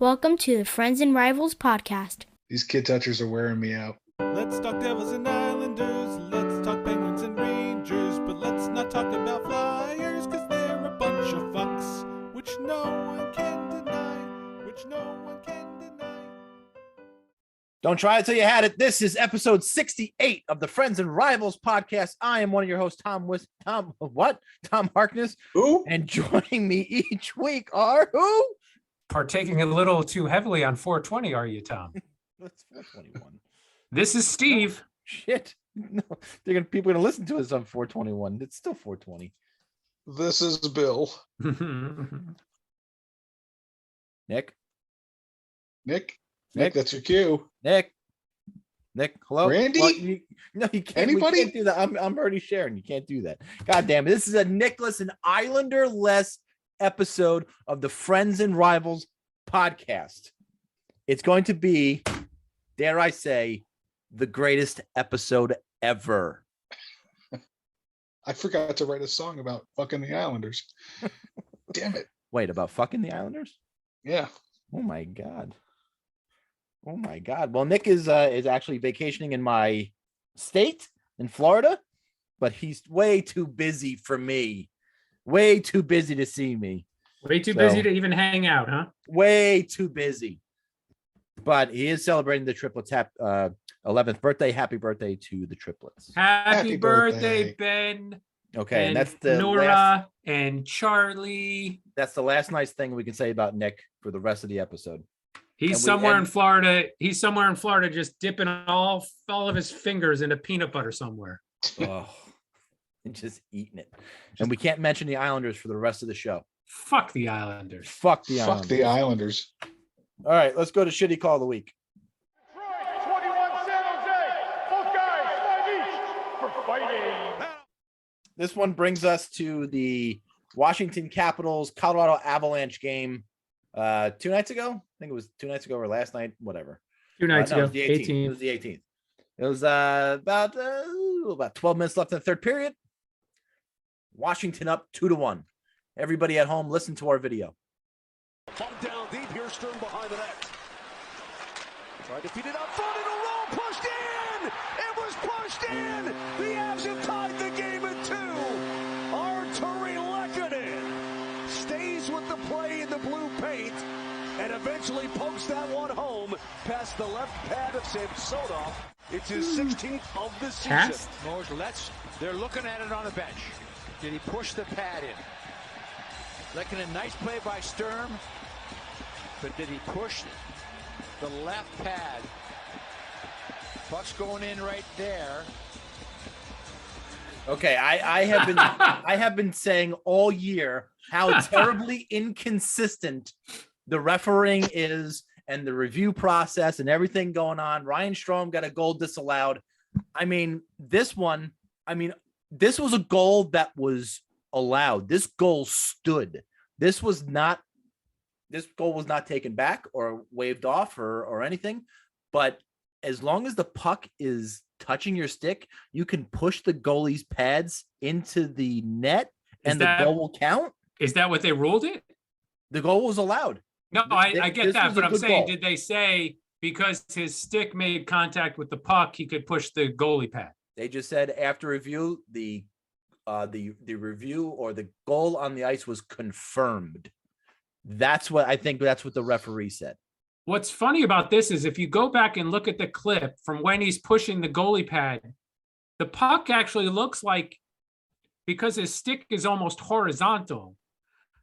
Welcome to the Friends and Rivals podcast. These kid touchers are wearing me out. Let's talk Devils and Islanders, let's talk Penguins and Rangers, but let's not talk about Flyers, cause they're a bunch of fucks, which no one can deny. Don't try it till you had it. This is episode 68 of the Friends and Rivals podcast. I am one of your hosts, Tom Harkness. Who? And joining me each week are who? Partaking a little too heavily on 420, are you, Tom? That's 421. This is Steve. Shit. No, people are gonna listen to us on 421. It's still 420. This is Bill. Nick, Nick, that's your cue. Nick, hello. Randy? Well, no, you can't. Anybody? We can't do that. I'm already sharing. You can't do that. God damn it. This is a Nicholas and Islander-less episode of the Friends and Rivals podcast. It's going to be, dare I say, the greatest episode ever. I forgot to write a song about fucking the Islanders. Damn it. Wait, about fucking the Islanders? Yeah. Oh my god. Well, Nick is actually vacationing in my state in Florida, but he's way too busy for me. Way too busy to see me. Way too busy to even hang out, huh? Way too busy. But he is celebrating the triplets 11th birthday. Happy birthday to the triplets. Happy birthday, Ben. Okay, and that's the Nora and Charlie. That's the last nice thing we can say about Nick for the rest of the episode. He's somewhere in Florida. He's somewhere in Florida just dipping all of his fingers into peanut butter somewhere. Oh, and just eating it. And we can't mention the Islanders for the rest of the show. Fuck the Islanders. Fuck the Islanders. All right, let's go to shitty call of the week. 21 San Jose. Both guys, 5 each for fighting. This one brings us to the Washington Capitals Colorado Avalanche game 2 nights ago. I think it was 2 nights ago or last night, whatever. 2 nights ago. It was the 18th. It was the 18th. It was about 12 minutes left in the third period. Washington up 2-1. Everybody at home, listen to our video. Bump down deep here, Stern behind the net. Tried to feed it up front in a roll, pushed in! It was pushed in! The Avs have tied the game at 2. Arturi Lehkonen stays with the play in the blue paint and eventually pokes that one home past the left pad of Samsonov. It's his 16th of the season. They're looking at it on the bench. Did he push the pad in? Looking a nice play by Sturm, but did he push the left pad? Puck's going in right there. Okay, I have been saying all year how terribly inconsistent the refereeing is and the review process and everything going on. Ryan Strome got a goal disallowed. This was a goal that was allowed. This goal stood. This goal was not taken back or waved off or anything. But as long as the puck is touching your stick, you can push the goalie's pads into the net and the goal will count. Is that what they ruled it? The goal was allowed. No, I get that, but I'm saying, goal. Did they say because his stick made contact with the puck, he could push the goalie pad? They just said after review, the review or the goal on the ice was confirmed. That's what the referee said. What's funny about this is if you go back and look at the clip from when he's pushing the goalie pad, the puck actually looks like, because his stick is almost horizontal,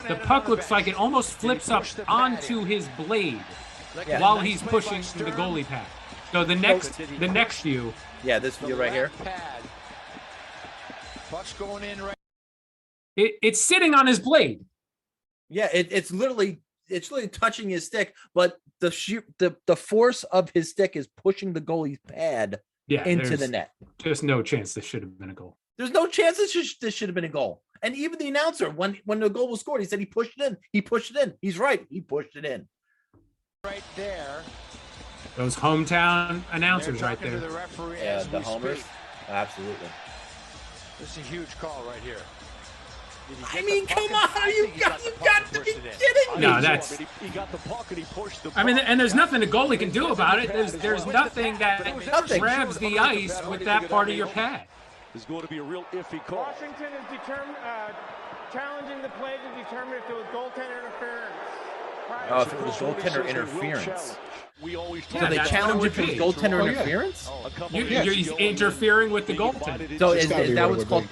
the puck looks like it almost flips up onto his blade while he's pushing the goalie pad. So the next view. Yeah, this view right here. Puck's going in right. It's sitting on his blade. Yeah, it's literally touching his stick, but the force of his stick is pushing the goalie's pad into the net. Just no chance this should have been a goal. There's no chance this should have been a goal. And even the announcer, when the goal was scored, he said he pushed it in. He pushed it in. He's right. He pushed it in. Right there. Those hometown announcers right there. Yeah, the homers. Absolutely. This is a huge call right here. I mean, come on, you got to be kidding me. No, that's. He got the puck and he pushed the I mean, and there's nothing the goalie can do about it. There's nothing that grabs the ice with that part of your pad. It's going to be a real iffy call. Washington is challenging the play to determine if there was goaltender interference. Oh, if it was goaltender interference. We always So they challenge it for goaltender interference? He's interfering with the goaltender. So It's is gotta be that what it what's would called be.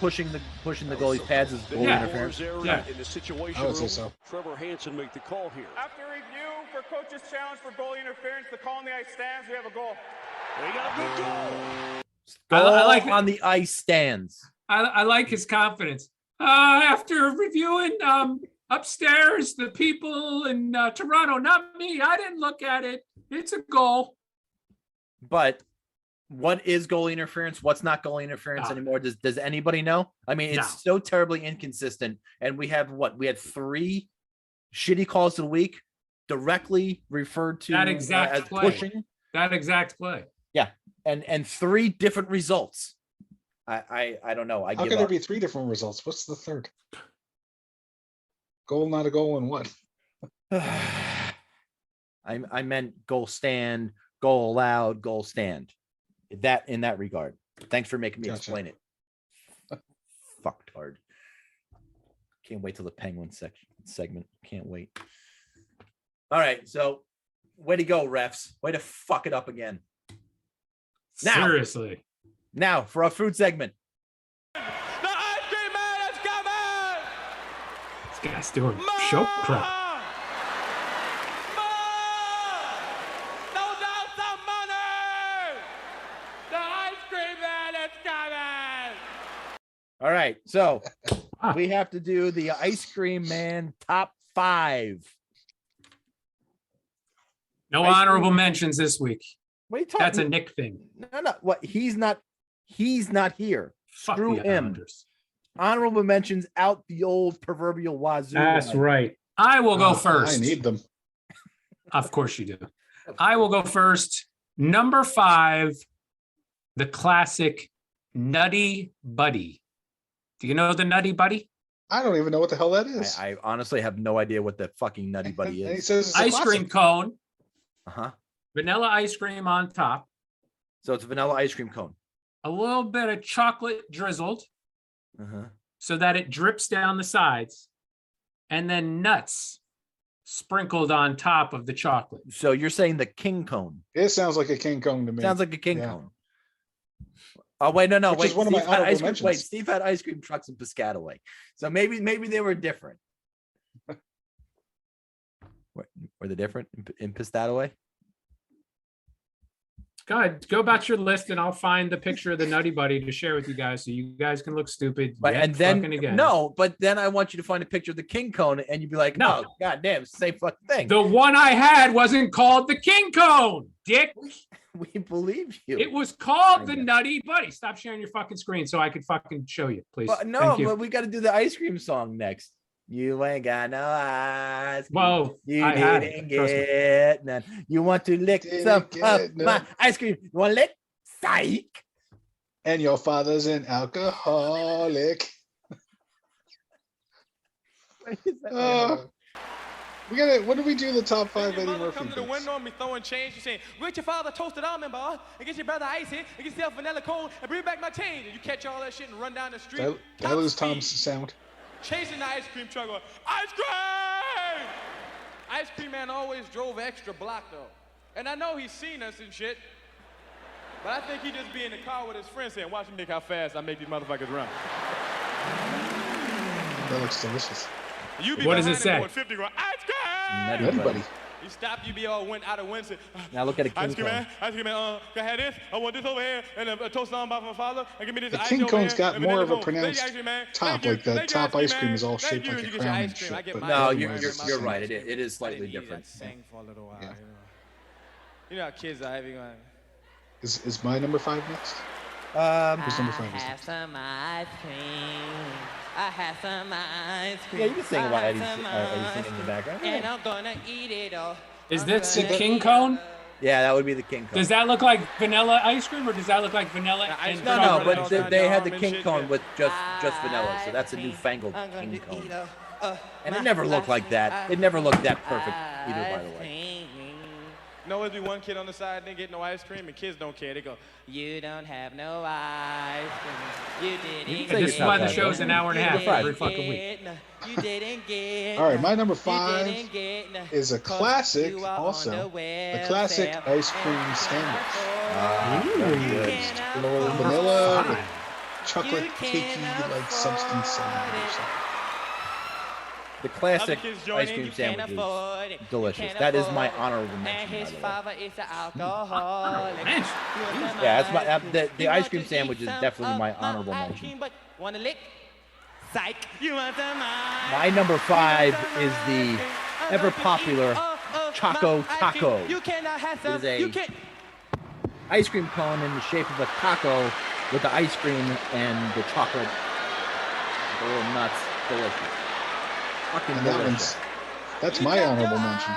pushing the goalie's pads is goalie Yeah. interference? Yeah. In the situation I would say room, so. Trevor Hansen make the call here. After review for coach's challenge for goalie interference, the call on the ice stands. We have a goal. They got a good goal. I like like on the ice stands. I like his confidence. After reviewing upstairs, the people in Toronto, not me. I didn't look at it. It's a goal. But what is goalie interference? What's not goalie interference anymore? Does anybody know? I mean, it's so terribly inconsistent. And we have we had 3 shitty calls of the week directly referred to That exact as play. pushing. That exact play. Yeah. And 3 different results. I don't know. How could there be 3 different results? What's the third? Goal, not a goal, and what? I meant goal stand, goal allowed, goal stand. That in that regard. Thanks for making me Gotcha. explain it. Fucktard. Can't wait till the Penguin segment. Can't wait. All right, so way to go, refs. Way to fuck it up again. Now. Seriously. Now for our food segment. The ice cream man is coming! This guy's doing show crap. No doubt some money! The ice cream man is coming! All right, so we have to do the ice cream man top 5. No Ice honorable cream. mentions this week. What are you talking? That's a Nick thing. No. What? He's not here. Fuck Screw the him. Islanders. Honorable mentions out the old proverbial wazoo. That's right. I will go first. I need them. Of course you do. I will go first. Number 5, the classic Nutty Buddy. Do you know the Nutty Buddy? I don't even know what the hell that is. I honestly have no idea what the fucking Nutty Buddy And he is. says it's a Ice cream classic. cone, Uh-huh. vanilla ice cream on top, So it's a vanilla ice cream cone. a little bit of chocolate drizzled Uh-huh. so that it drips down the sides, and then nuts sprinkled on top of the chocolate. So you're saying the king cone. It sounds like a king cone to me. Sounds like a king Yeah. cone. Oh, wait, no. Which Wait, is one of my Steve had honorable ice cream. Wait, mentions. Steve had ice cream trucks in Piscataway. So maybe they were different. Were they different in Piscataway? Go ahead, go about your list, and I'll find the picture of the Nutty Buddy to share with you guys, so you guys can look stupid. But yet and then fucking again. no, but then I want you to find a picture of the king cone, and you'd be like, No. "Oh, goddamn, it's the same fucking thing." The one I had wasn't called the King Cone, dick. We believe you. It was called the I know. Nutty Buddy. Stop sharing your fucking screen so I could fucking show you, please. But no, Thank you. but we got to do the ice cream song next. You ain't got no ice cream. Whoa, You I had didn't it. Trust me. get none. You want to lick Didn't some get of my none. ice cream? You want to lick? Psych. And your father's an alcoholic. We gotta. When do we do the top 5 Eddie Your mother Murphy? come to the bits? window and be throwing change. You saying, "Get your father toasted almond bar, and get your brother icy, and get yourself vanilla cone, and bring back my change." And you catch all that shit and run down the street. Did I lose top Tom's speed, sound? chasing the ice cream truck. Going, ice cream! Ice cream man always drove extra block though, and I know he's seen us and shit. But I think he just be in the car with his friends saying, "Watch me, Nick, how fast I make these motherfuckers run." That looks delicious. You be What does it behind him say? going 50 going, ice cream! Nutty Everybody. Buddy. You stop, you be all went out of wind. Now look at a king Ice cream cone. man, can I have this? I want this over here, and a toast on by my father, and give me this The ice king over cone's here, got and more vanilla of a cone. pronounced Thank you, ice cream man. top, Thank you. like the Thank you, top ice cream man. is all Thank shaped you. like a You get your crown ice and cream. shit, I get but my the No, other ice you're one cream. is the you're same. right. It is I slightly didn't eat different. that thing for a little while. Yeah. You know how kids are having one. Is my number 5 next? Who's number 5? Is it? some ice cream. I have some ice cream. Yeah, you can sing about I Eddie have some singing in the ice background. cream, and I'm gonna eat it all. Is I'm this gonna the King eat it Cone? all. Yeah, that would be the king cone. Does that look like vanilla ice cream, or does that look like vanilla? And No, chocolate but ice they, cream? they had the king cone with just vanilla, so that's a newfangled king cone. And it never looked like that. It never looked that perfect either, by the way. No, it'd be one kid on the side didn't get no ice cream, and kids don't care. They go, "You don't have no ice cream. You didn't." And this is why the show's an hour and a half every fucking week. You didn't get. All right, my number 5 is a classic, also the classic ice cream sandwich. Vanilla with chocolate cakey like substance on it or something. The classic ice cream sandwich is delicious. That is my honorable mention, by the way. Yeah, that's my the ice cream sandwich is definitely my honorable mention. My number 5 is the ever popular Choco Taco. It is a ice cream cone in the shape of a taco with the ice cream and the chocolate, the little nuts. Delicious. Fucking And delicious. that's my honorable mention.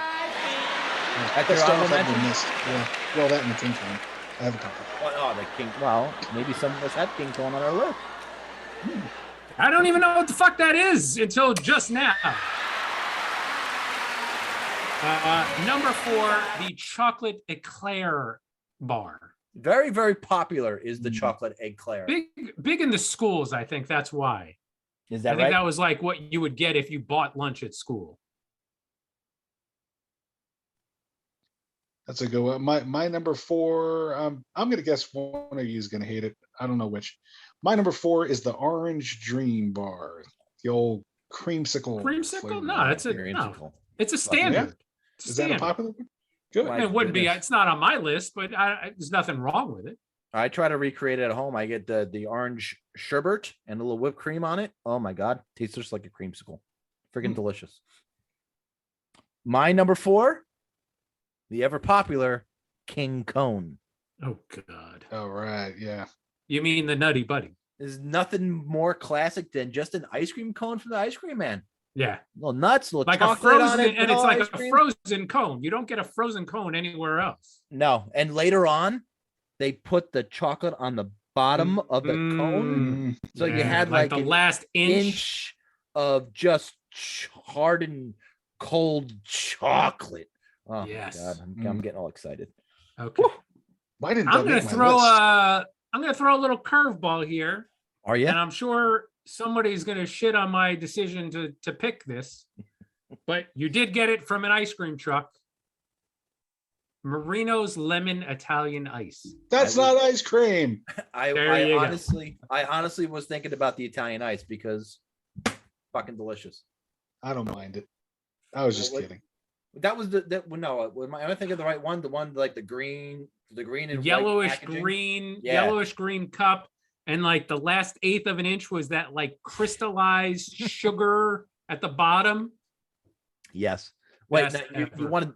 That's your honorable mention? Yeah. Well, that and the king cone. I have a couple. Oh, the king. Well, maybe some of us had king cone on our list. I don't even know what the fuck that is until just now. Number 4, the Chocolate Eclair Bar. Very, very popular is the chocolate eclair. Big in the schools, I think that's why. Is that I think right? that was like what you would get if you bought lunch at school. That's a good one. My number 4. I'm gonna guess one of you is gonna hate it. I don't know which. My number 4 is the Orange Dream Bar, the old creamsicle. Creamsicle? flavor. No, it's a standard. It's a Is that a standard. popular one? Good. It wouldn't be. It's not on my list, but there's nothing wrong with it. I try to recreate it at home. I get the orange sherbet and a little whipped cream on it. Oh my god, tastes just like a creamsicle. Freaking delicious. My number 4, the ever popular King Cone. Oh god. All right. Yeah. You mean the Nutty Buddy? There's nothing more classic than just an ice cream cone from the ice cream man. Yeah. Little nuts, little Like a chocolate on frozen, it, and it's vanilla like ice a cream. frozen cone. You don't get a frozen cone anywhere else. No, and later on, they put the chocolate on the bottom of the cone, so you had like the an last inch of just hardened cold chocolate. Oh Yes. my god, I'm getting all excited. Okay. Why didn't I'm that gonna make my throw list? I'm gonna throw a little curveball here. Are you? And I'm sure somebody's gonna shit on my decision to pick this, but you did get it from an ice cream truck. Marino's lemon Italian ice. That's not ice cream. I honestly was thinking about the Italian ice because fucking delicious. I don't mind it. I was just kidding. That was am I thinking of the right one? The one like the green and Yellowish white packaging? green, Yeah. yellowish green cup, and like the last eighth of an inch was that like crystallized sugar at the bottom. Yes. Wait, Best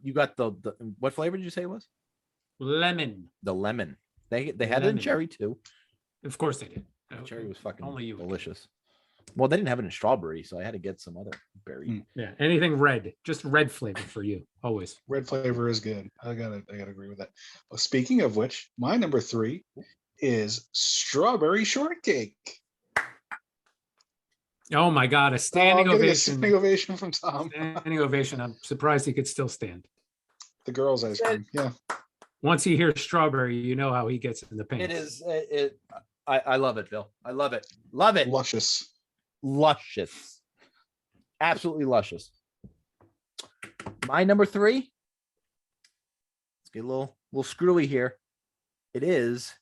you got the what flavor did you say it was? Lemon. The lemon. They had it in Lemon. cherry too. Of course they did. Cherry was fucking Only you would get delicious. Well, they didn't have it in strawberry, so I had to get some other berry. Yeah, anything red, just red flavor for you, always. Red flavor is good. I gotta agree with that. Well, speaking of which, my number 3 is strawberry shortcake. Oh my God, a standing I'm getting a ovation. standing ovation from Tom. Standing ovation. I'm surprised he could still stand. The girls' ice cream. Yeah. Once he hears strawberry, you know how he gets in the pants. It is. I love it, Bill. I love it. Love it. Luscious. Luscious. Absolutely luscious. My number 3. Let's get a little screwy here. It is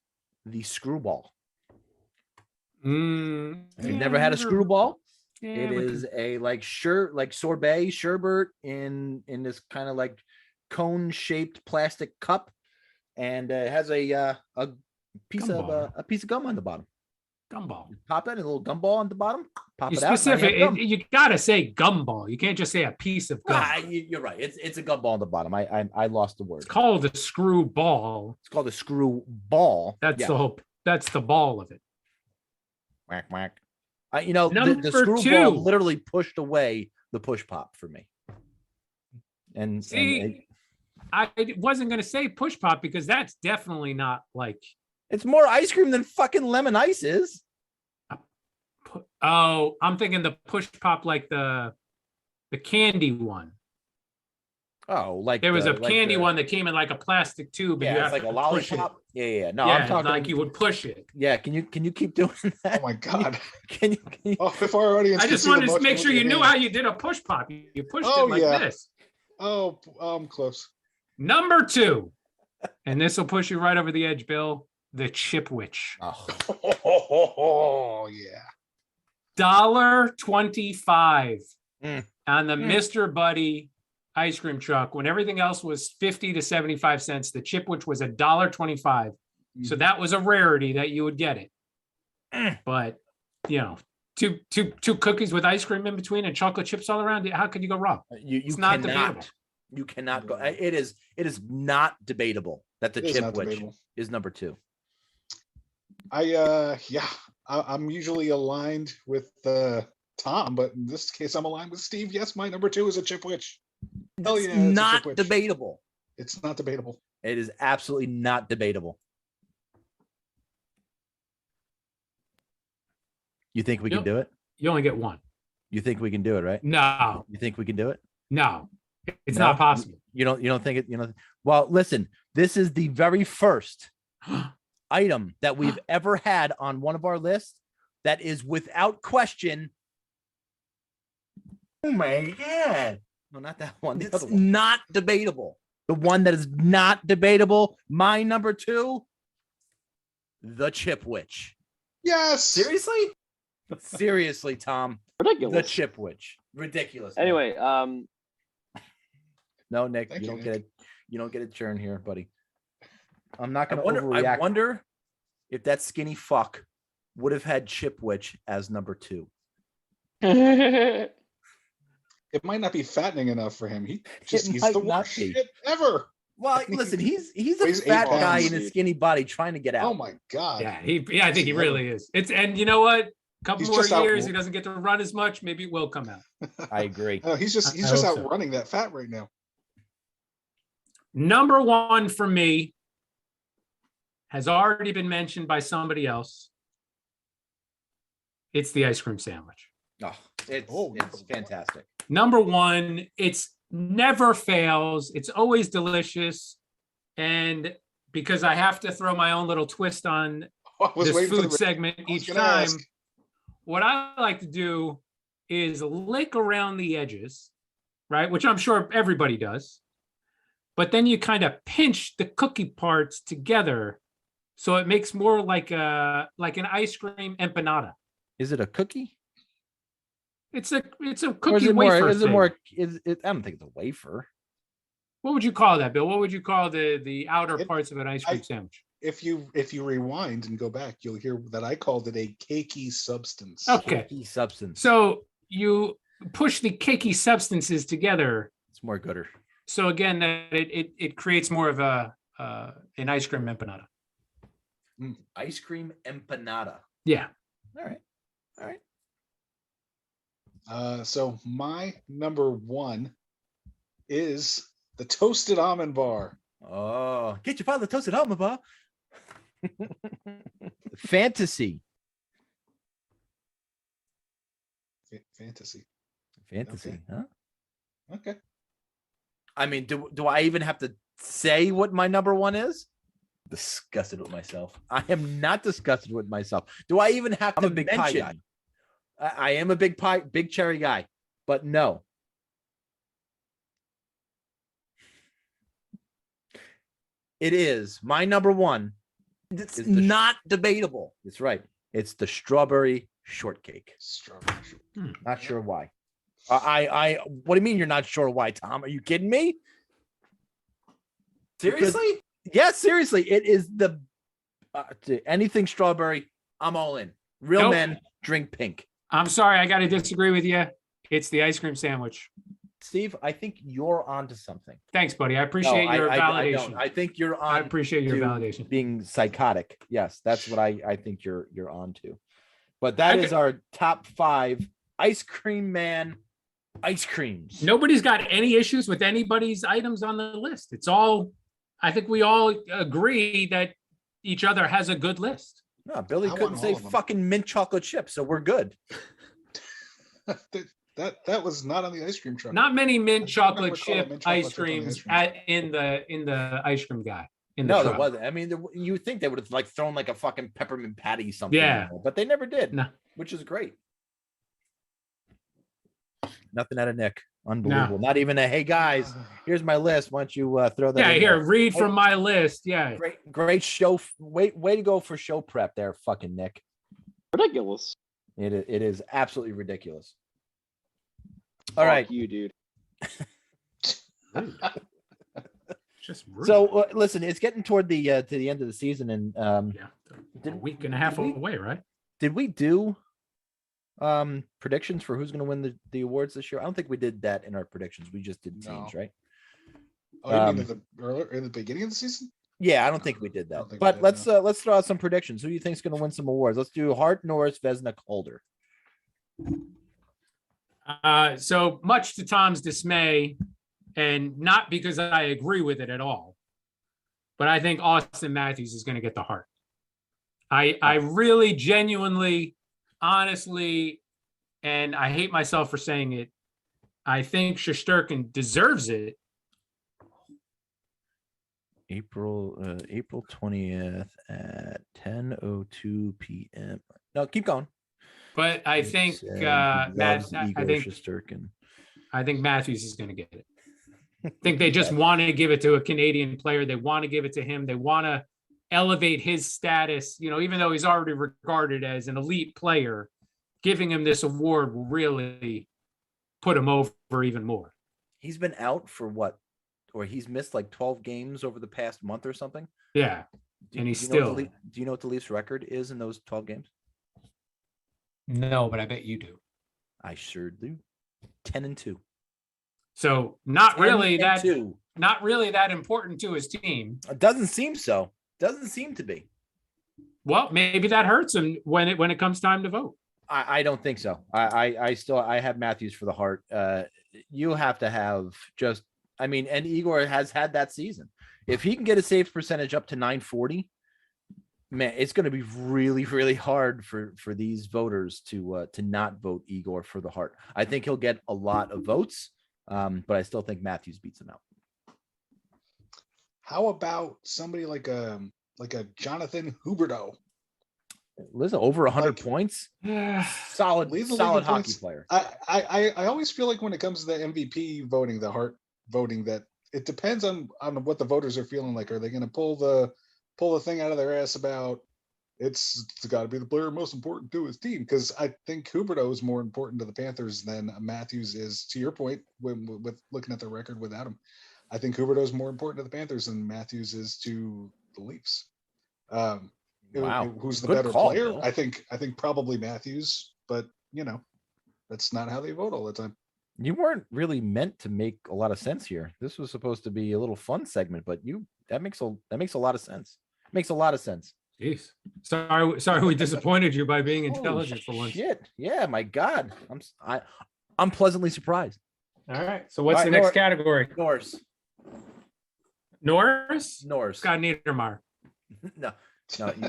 the Screwball. Mm, If you've never had a Screwball, yeah, it is a like sorbet sherbet in this kind of like cone shaped plastic cup, and it has a piece of gum on the bottom. Gumball. You pop it in a little gumball on the bottom. Pop You it out. now specific. you have gum. You gotta say gumball. You can't just say a piece of gum. You're right. It's a gumball on the bottom. I lost the word. It's called a screw ball. It's called a screw ball. That's Yeah. the whole. That's the ball of it. Whack whack. The Number screwball 2. literally pushed away the push pop for me. And See, I wasn't going to say push pop because that's definitely not like. It's more ice cream than fucking lemon ice is. Oh, I'm thinking the push pop like the candy one. Oh, like There was a like candy the- one that came in like a plastic tube. And you Yeah, have it's like a to push it. lollipop. Yeah. No, Yeah, I'm talking like you would push it. Yeah, can you keep doing that? Oh my God. Can you Oh, if our audience I could just see the wanted to motion make with sure your you knew hand. how you did a push pop. You pushed Oh, it like yeah. this. Oh, I'm close. Number 2, and this will push you right over the edge, Bill. The Chip Witch. Oh, yeah. $1.25 Mm. on the Mr. Buddy ice cream truck when everything else was 50 to 75 cents. The Chip Witch was $1.25. So that was a rarity that you would get it. But you know, two cookies with ice cream in between and chocolate chips all around. How could you go wrong? You It's not cannot. debatable. You cannot go. It is not debatable that the It is Chip not Witch debatable. is number 2. I'm usually aligned with Tom, but in this case, I'm aligned with Steve. Yes, my number 2 is a Chip Witch. Hell It's yeah, it's a not Chip Witch. debatable. It's not debatable. It is absolutely not debatable. You think we can Yep. do it? You only get one. You think we can do it, right? No, You think we can do it? no, it's No? not possible. You don't think it, well, listen, this is the very first item that we've ever had on one of our lists that is without question. Oh my God. No, not that one. It's not debatable. The one that is not debatable, my number 2, the Chip Witch. Yes. Seriously? Seriously, Tom. Ridiculous. The Chip Witch. Ridiculous. man. Anyway, No, Nick, Thank you you, don't Nick. get it. You don't get a turn here, buddy. I'm not I going to wonder, overreact. Mm. I wonder if that skinny fuck would have had Chip Witch as number 2. It might not be fattening enough for him. He's might the not worst be. shit ever. Well, listen, he's a Weighs 8 fat guy pounds, in a dude. skinny body trying to get out. Oh my God. Yeah, I think he really is. And you know what? Couple He's more just out- years, he doesn't get to run as much. Maybe it will come out. I agree. No, he's just I just hope out so. running that fat right now. Number 1 for me has already been mentioned by somebody else. It's the ice cream sandwich. Oh, it's number fantastic. Number 1, it's never fails. It's always delicious. And because I have to throw my own little twist on I was this waiting for food the. segment I was each gonna time, ask. what I like to do is lick around the edges, right? Which I'm sure everybody does. But then you kind of pinch the cookie parts together, so it makes more like an ice cream empanada. Is it a cookie? It's a Or is cookie it wafer. more? Is it thing. more? Is it? I don't think it's a wafer. What would you call that, Bill? What would you call the outer parts of an ice cream I- sandwich? If you rewind and go back, you'll hear that I called it a cakey substance. Okay, Cookie substance. so you push the cakey substances together. It's more gooder. So again, that it creates more of an ice cream empanada. Ice cream empanada. Yeah. All right. All right. So my number 1 is the toasted almond bar. Oh, get your father toasted almond bar. Fantasy. Fantasy. Fantasy, huh? Okay. I mean, do I even have to say what my number 1 is? Disgusted with myself. I am not disgusted with myself. Do I even have to I'm a big pie mention? I am a big cherry guy, but no. It is my number 1. It's is the not debatable. That's right. It's the strawberry shortcake. Strawberry. Not sure why. I what do you mean you're not sure why, Tom? Are you kidding me? Seriously? Yes, seriously. It is the anything strawberry. I'm all in. Real Nope. men drink pink. I'm sorry, I got to disagree with you. It's the ice cream sandwich. Steve, I think you're onto something. Thanks, buddy. I appreciate No, your I validation. don't. I think you're I on. appreciate your to validation. Being psychotic. Yes, that's what I think you're on to. But that I is could- our top 5 ice cream man Ice creams. Nobody's got any issues with anybody's items on the list. It's all, I think we all agree that each other has a good list. No, Billy I couldn't want say all of them. fucking mint chocolate chips, so we're good. that was not on the ice cream truck. Not many mint I don't chocolate recall a chip mint chocolate ice chip on the ice creams cream in the ice cream guy. In the No, truck. there wasn't. I mean, you would think they would have like thrown like a fucking peppermint patty something. Yeah. in there, but they never did. No. Which is great. Nothing out of Nick. Unbelievable. Not even a hey guys, here's my list. Why don't you throw that? Yeah, in here, there? read from my list. Yeah. Great show. Way to go for show prep there, fucking Nick. Ridiculous. It is absolutely ridiculous. All right, Fuck you, dude. Just rude. so listen, it's getting toward the to the end of the season, and a week and a half away, right? did we do predictions for who's going to win the awards this year? I don't think we did that in our predictions. We just did teams, right? Oh, you mean in the beginning of the season? Yeah, I don't think we did that. think we But did, let's throw out some predictions. Who do you think is going to win some awards? Let's do Hart, Norris, Vezina, Calder. So much to Tom's dismay, and not because I agree with it at all, but I think Austin Matthews is going to get the Hart. I really genuinely, honestly, and I hate myself for saying it, I think Shesterkin deserves it. April 20th at 10:02 p.m. No, keep going. But I think I think Matthews is going to get it. I think they just want to give it to a Canadian player. They want to give it to him. They want to elevate his status. You know, even though he's already regarded as an elite player, giving him this award will really put him over even more. He's been out for what? Or he's missed like 12 games over the past month or something. Yeah. And he's still. Do you know what the Leafs record is in those 12 games? No, but I bet you do. I sure do. 10-2. So not really that 2. Not really that important to his team. It doesn't seem so. Doesn't seem to be. Well, maybe that hurts him when it comes time to vote. I don't think so. I have Matthews for the Hart. You have to have just, I mean, and Igor has had that season. If he can get a save percentage up to 940, man, it's going to be really, really hard for these voters to not vote Igor for the Hart. I think he'll get a lot of votes, but I still think Matthews beats him out. How about somebody like a Jonathan Huberdeau? Listen, over 100 points. Solid hockey points. Player. I always feel like when it comes to the MVP voting, the Hart voting, that it depends on what the voters are feeling like. Are they going to pull the thing out of their ass about it's got to be the player most important to his team? Because I think Huberdeau is more important to the Panthers than Matthews is. To your point, with looking at the record without him, I think Huberdeau is more important to the Panthers than Matthews is to the Leafs. Wow. Who's the Good better call, player? Bill. I think probably Matthews, but that's not how they vote all the time. You weren't really meant to make a lot of sense here. This was supposed to be a little fun segment, but that makes a lot of sense. Makes a lot of sense. Jeez. Sorry we disappointed you by being intelligent for once. Shit. Yeah, my God. I'm pleasantly surprised. All right. So what's the next category? Norris. Scott Niedermayer. No,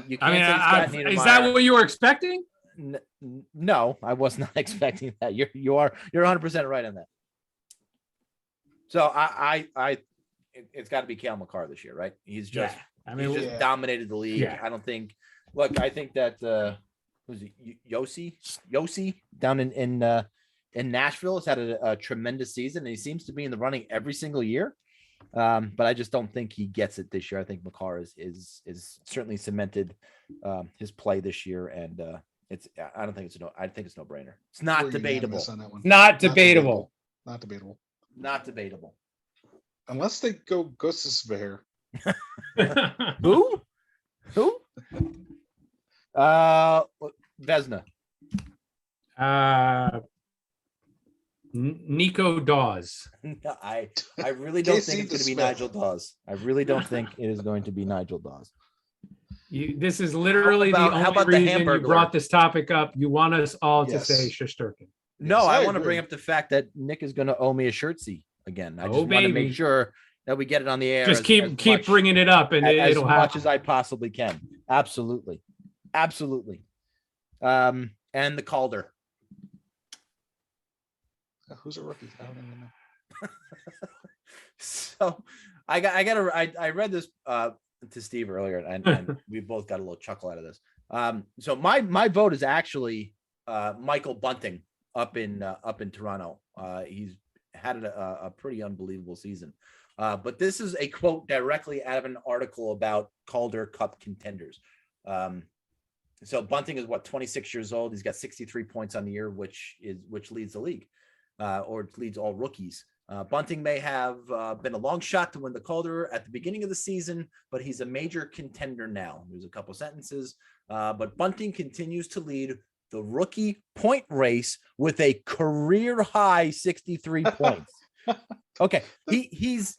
you can't I mean, say Scott Niedermayer. Is that what you were expecting? No, I was not expecting that. You're 100% right on that. So it's got to be Cale Makar this year, right? He's just dominated the league. Yeah. I don't think. Look, I think that who's it? Yossi down in Nashville has had a tremendous season, and he seems to be in the running every single year. But I just don't think he gets it this year. I think Makar is certainly cemented his play this year, and I think it's no brainer. It's not debatable. Not debatable. Not debatable. Not debatable. Unless they go Gostisbehere. Who? Vezina. Nico Dawes. No, I really don't think it's going to be Nigel Dawes. I really don't think it is going to be Nigel Dawes. This is literally the only reason you brought this topic up. You want us all to say Shesterkin. No, Yes, I I want to agree. bring up the fact that Nick is going to owe me a shirtsy again. I just Oh, want to baby. make sure that we get it on the air. Just as keep much- bringing it up, and as it'll much happen. as I possibly can. Absolutely. And the Calder. Who's a rookie? I don't even know. So I read this to Steve earlier, and we both got a little chuckle out of this. So my vote is actually Michael Bunting up in Toronto. He's had a pretty unbelievable season. But this is a quote directly out of an article about Calder Cup contenders. So Bunting is 26 years old. He's got 63 points on the year, which leads the league, or leads all rookies. Bunting may have been a long shot to win the Calder at the beginning of the season, but he's a major contender now. There's a couple sentences, but Bunting continues to lead the rookie point race with a career high 63 points. Okay, he's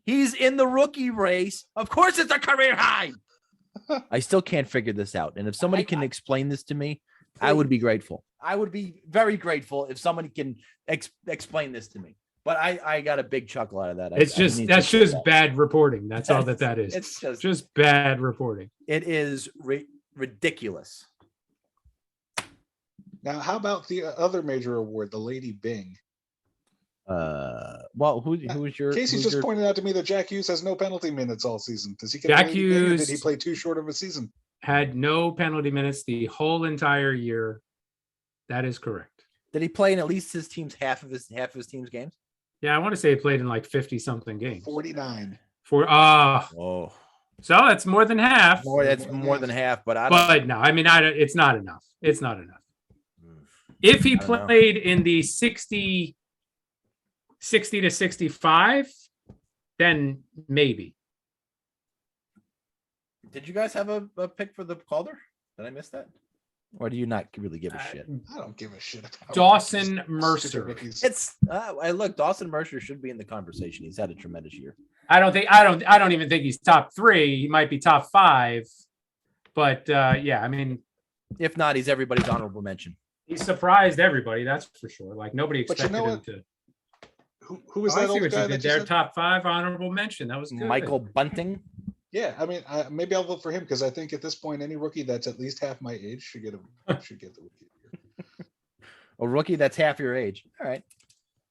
in the rookie race. Of course, it's a career high. I still can't figure this out, and if somebody can explain this to me, I would be grateful. I would be very grateful if somebody can explain this to me. But I got a big chuckle out of that. That's just bad reporting. That's all that is. It's just bad reporting. It is ridiculous. Now, how about the other major award, the Lady Bing? Well, who's your? Casey just pointed out to me that Jack Hughes has no penalty minutes all season. Does he get Jack Lady Bing, or Hughes did he play too short of a season? Had no penalty minutes the whole entire year. That is correct. Did he play in at least his team's half of his team's games? Yeah, I want to say he played in like 50 something games. 49. Whoa. So that's more than half. That's more than half, but no, I mean, it's not enough. It's not enough. If he played in the 60 to 65, then maybe. Did you guys have a pick for the Calder? Did I miss that? Or do you not really give a shit? I don't give a shit about Dawson Mercer. It's look, Dawson Mercer should be in the conversation. He's had a tremendous year. I don't even think he's top 3. He might be top 5. But yeah, I mean, if not, he's everybody's honorable mention. He surprised everybody, that's for sure. Like nobody expected him to. Who was that old guy that their top 5 honorable mention? That was good. Michael Bunting. Yeah, I mean, maybe I'll vote for him because I think at this point, any rookie that's at least half my age should get the rookie of the year. A rookie that's half your age. All right.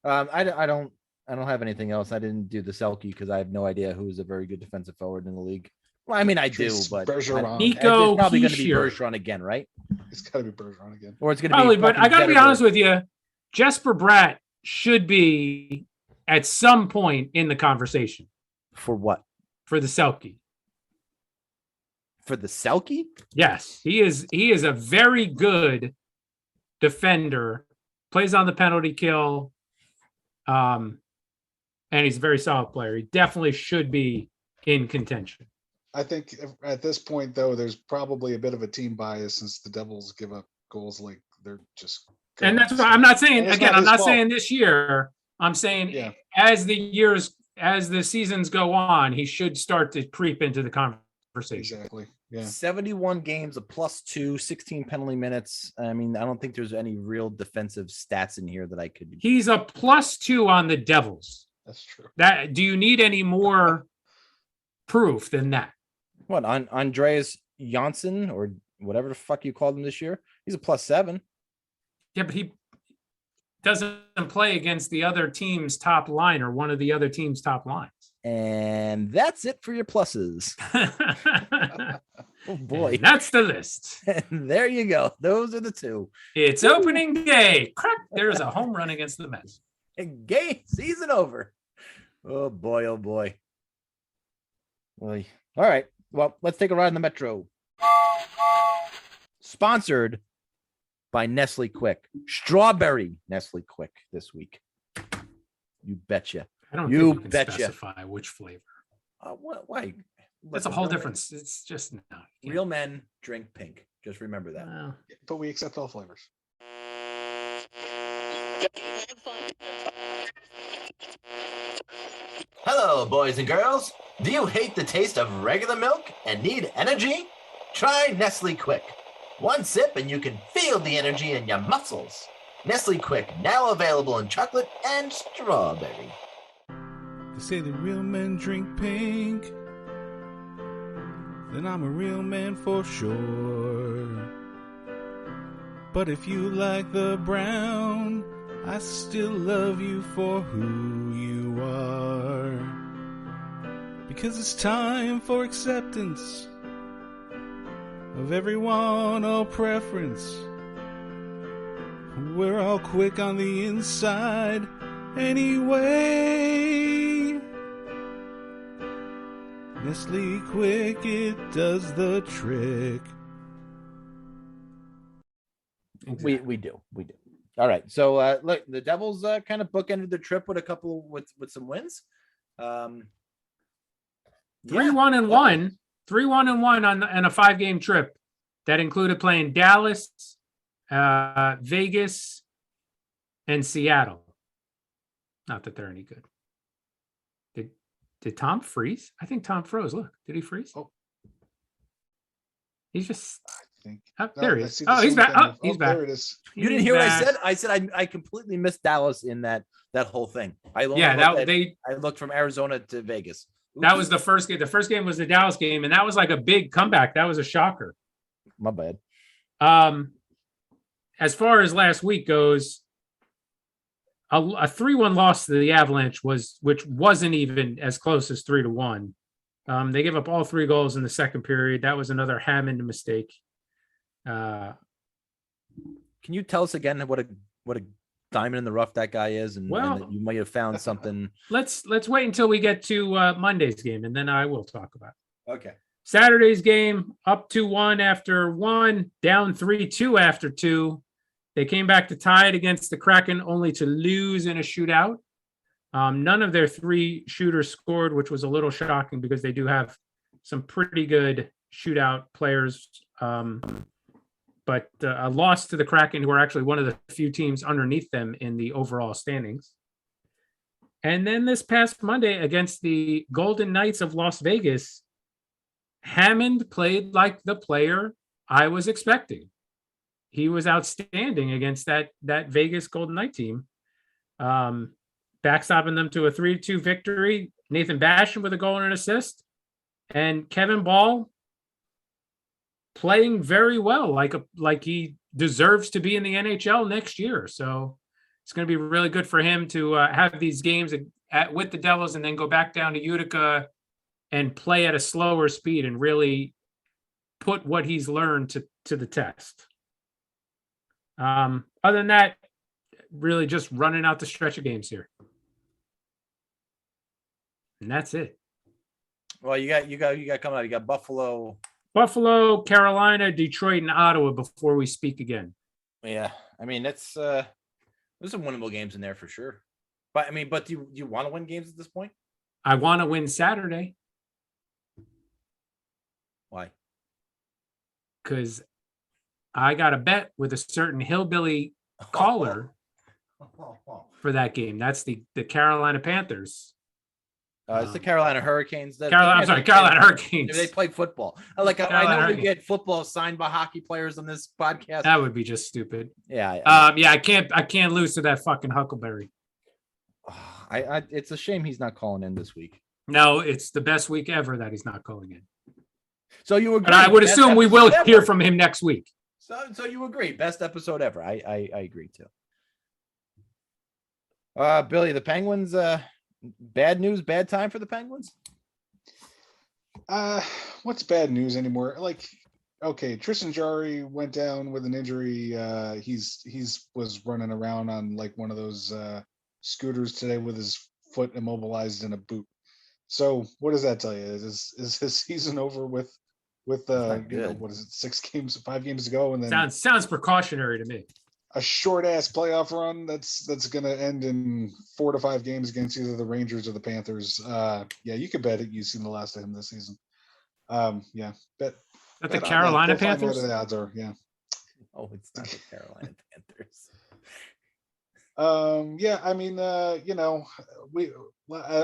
I don't have anything else. I didn't do the Selke because I have no idea who is a very good defensive forward in the league. Well, I mean, I do, but Nico it's probably going to be Hischier. Bergeron again, right? It's got to be Bergeron again, or it's going to probably. be. But I got to be honest with you, Jesper Bratt should be at some point in the conversation. For what? For the Selke. For the Selke? Yes, he is a very good defender. Plays on the penalty kill, and he's a very solid player. He definitely should be in contention. I think at this point, though, there's probably a bit of a team bias since the Devils give up goals like they're just. And that's why I'm not saying again. I'm not saying this year. I'm saying as the seasons go on, he should start to creep into the conversation. Exactly. Yeah. 71 games, a +2, 16 penalty minutes. I mean, I don't think there's any real defensive stats in here that I could. He's a +2 on the Devils. That's true. Do you need any more proof than that? What on Andreas Janssen or whatever the fuck you called him this year? He's a +7. Yeah, but he doesn't play against the other team's top line or one of the other team's top lines. And that's it for your pluses. Oh boy, and that's the list. And there you go. Those are the 2. It's opening day. Crack! There's a home run against the Mets. Game season over. Oh boy, oh boy. Well, all right. Well, let's take a ride in the Metro. Sponsored by Nestle Quick. Strawberry Nestle Quick this week. You betcha. I don't think you can specify which flavor. Why? That's a whole difference. It's just no. Real men drink pink. Just remember that. But we accept all flavors. Hello, boys and girls. Do you hate the taste of regular milk and need energy? Try Nestle Quick. One sip and you can feel the energy in your muscles. Nestle Quick, now available in chocolate and strawberry. They say the real men drink pink, then I'm a real man for sure. But if you like the brown, I still love you for who you are. Because it's time for acceptance of everyone, all preference. We're all quick on the inside anyway. Nestle Quick, it does the trick. We do. All right. So look, the Devils kind of bookended the trip with a couple with some wins. 3-1-1, 3-1-1 on a 5-game trip that included playing Dallas, Vegas, and Seattle. Not that they're any good. Did Tom freeze? I think Tom froze. Look, did he freeze? Oh. He's just. I think. There he is. Oh, he's back. Oh, he's back. There it is. You didn't hear what I said? I said I completely missed Dallas in that whole thing. I looked from Arizona to Vegas. Oops. That was the first game. The first game was the Dallas game, and that was like a big comeback. That was a shocker. My bad. As far as last week goes, a 3-1 loss to the Avalanche which wasn't even as close as 3-1. They gave up all 3 goals in the second period. That was another Hammond mistake. Can you tell us again what a diamond in the rough that guy is, and that you might have found something? Let's wait until we get to Monday's game, and then I will talk about it. Okay. Saturday's game, up 2-1 after 1, down 3-2 after 2. They came back to tie it against the Kraken, only to lose in a shootout. None of their 3 shooters scored, which was a little shocking because they do have some pretty good shootout players. But a loss to the Kraken, who are actually one of the few teams underneath them in the overall standings. And then this past Monday against the Golden Knights of Las Vegas, Hammond played like the player I was expecting. He was outstanding against that Vegas Golden Knight team, backstopping them to a 3-2 victory. Nathan Basham with a goal and an assist, and Kevin Ball playing very well, like he deserves to be in the NHL next year. So it's going to be really good for him to have these games with the Devils and then go back down to Utica and play at a slower speed and really put what he's learned to the test. Other than that, really just running out the stretch of games here. And that's it. Well, you got coming out. You got Buffalo, Carolina, Detroit, and Ottawa before we speak again. Yeah. I mean, there's some winnable games in there for sure. But do you want to win games at this point? I want to win Saturday. Why? Because I got a bet with a certain hillbilly caller for that game. That's the Carolina Panthers. It's the Carolina Hurricanes. Carolina Hurricanes. They play football. I know we get football signed by hockey players on this podcast. That would be just stupid. Yeah. I can't lose to that fucking Huckleberry. It's a shame he's not calling in this week. No, it's the best week ever that he's not calling in. So you agree? But I would assume we will hear from him next week. So you agree? Best episode ever. I agree too. Billy, the Penguins. Bad news, bad time for the Penguins. What's bad news anymore? Okay, Tristan Jarry went down with an injury. He's was running around on like one of those scooters today with his foot immobilized in a boot. So what does that tell you? Is his season over with what is it, 5 games to go, and then sounds precautionary to me. A short ass playoff run that's going to end in 4 to 5 games against either the Rangers or the Panthers. You could bet it. You've seen the last of him this season. Bet the Carolina Panthers. What the odds are? Yeah. Oh, it's not the Carolina Panthers.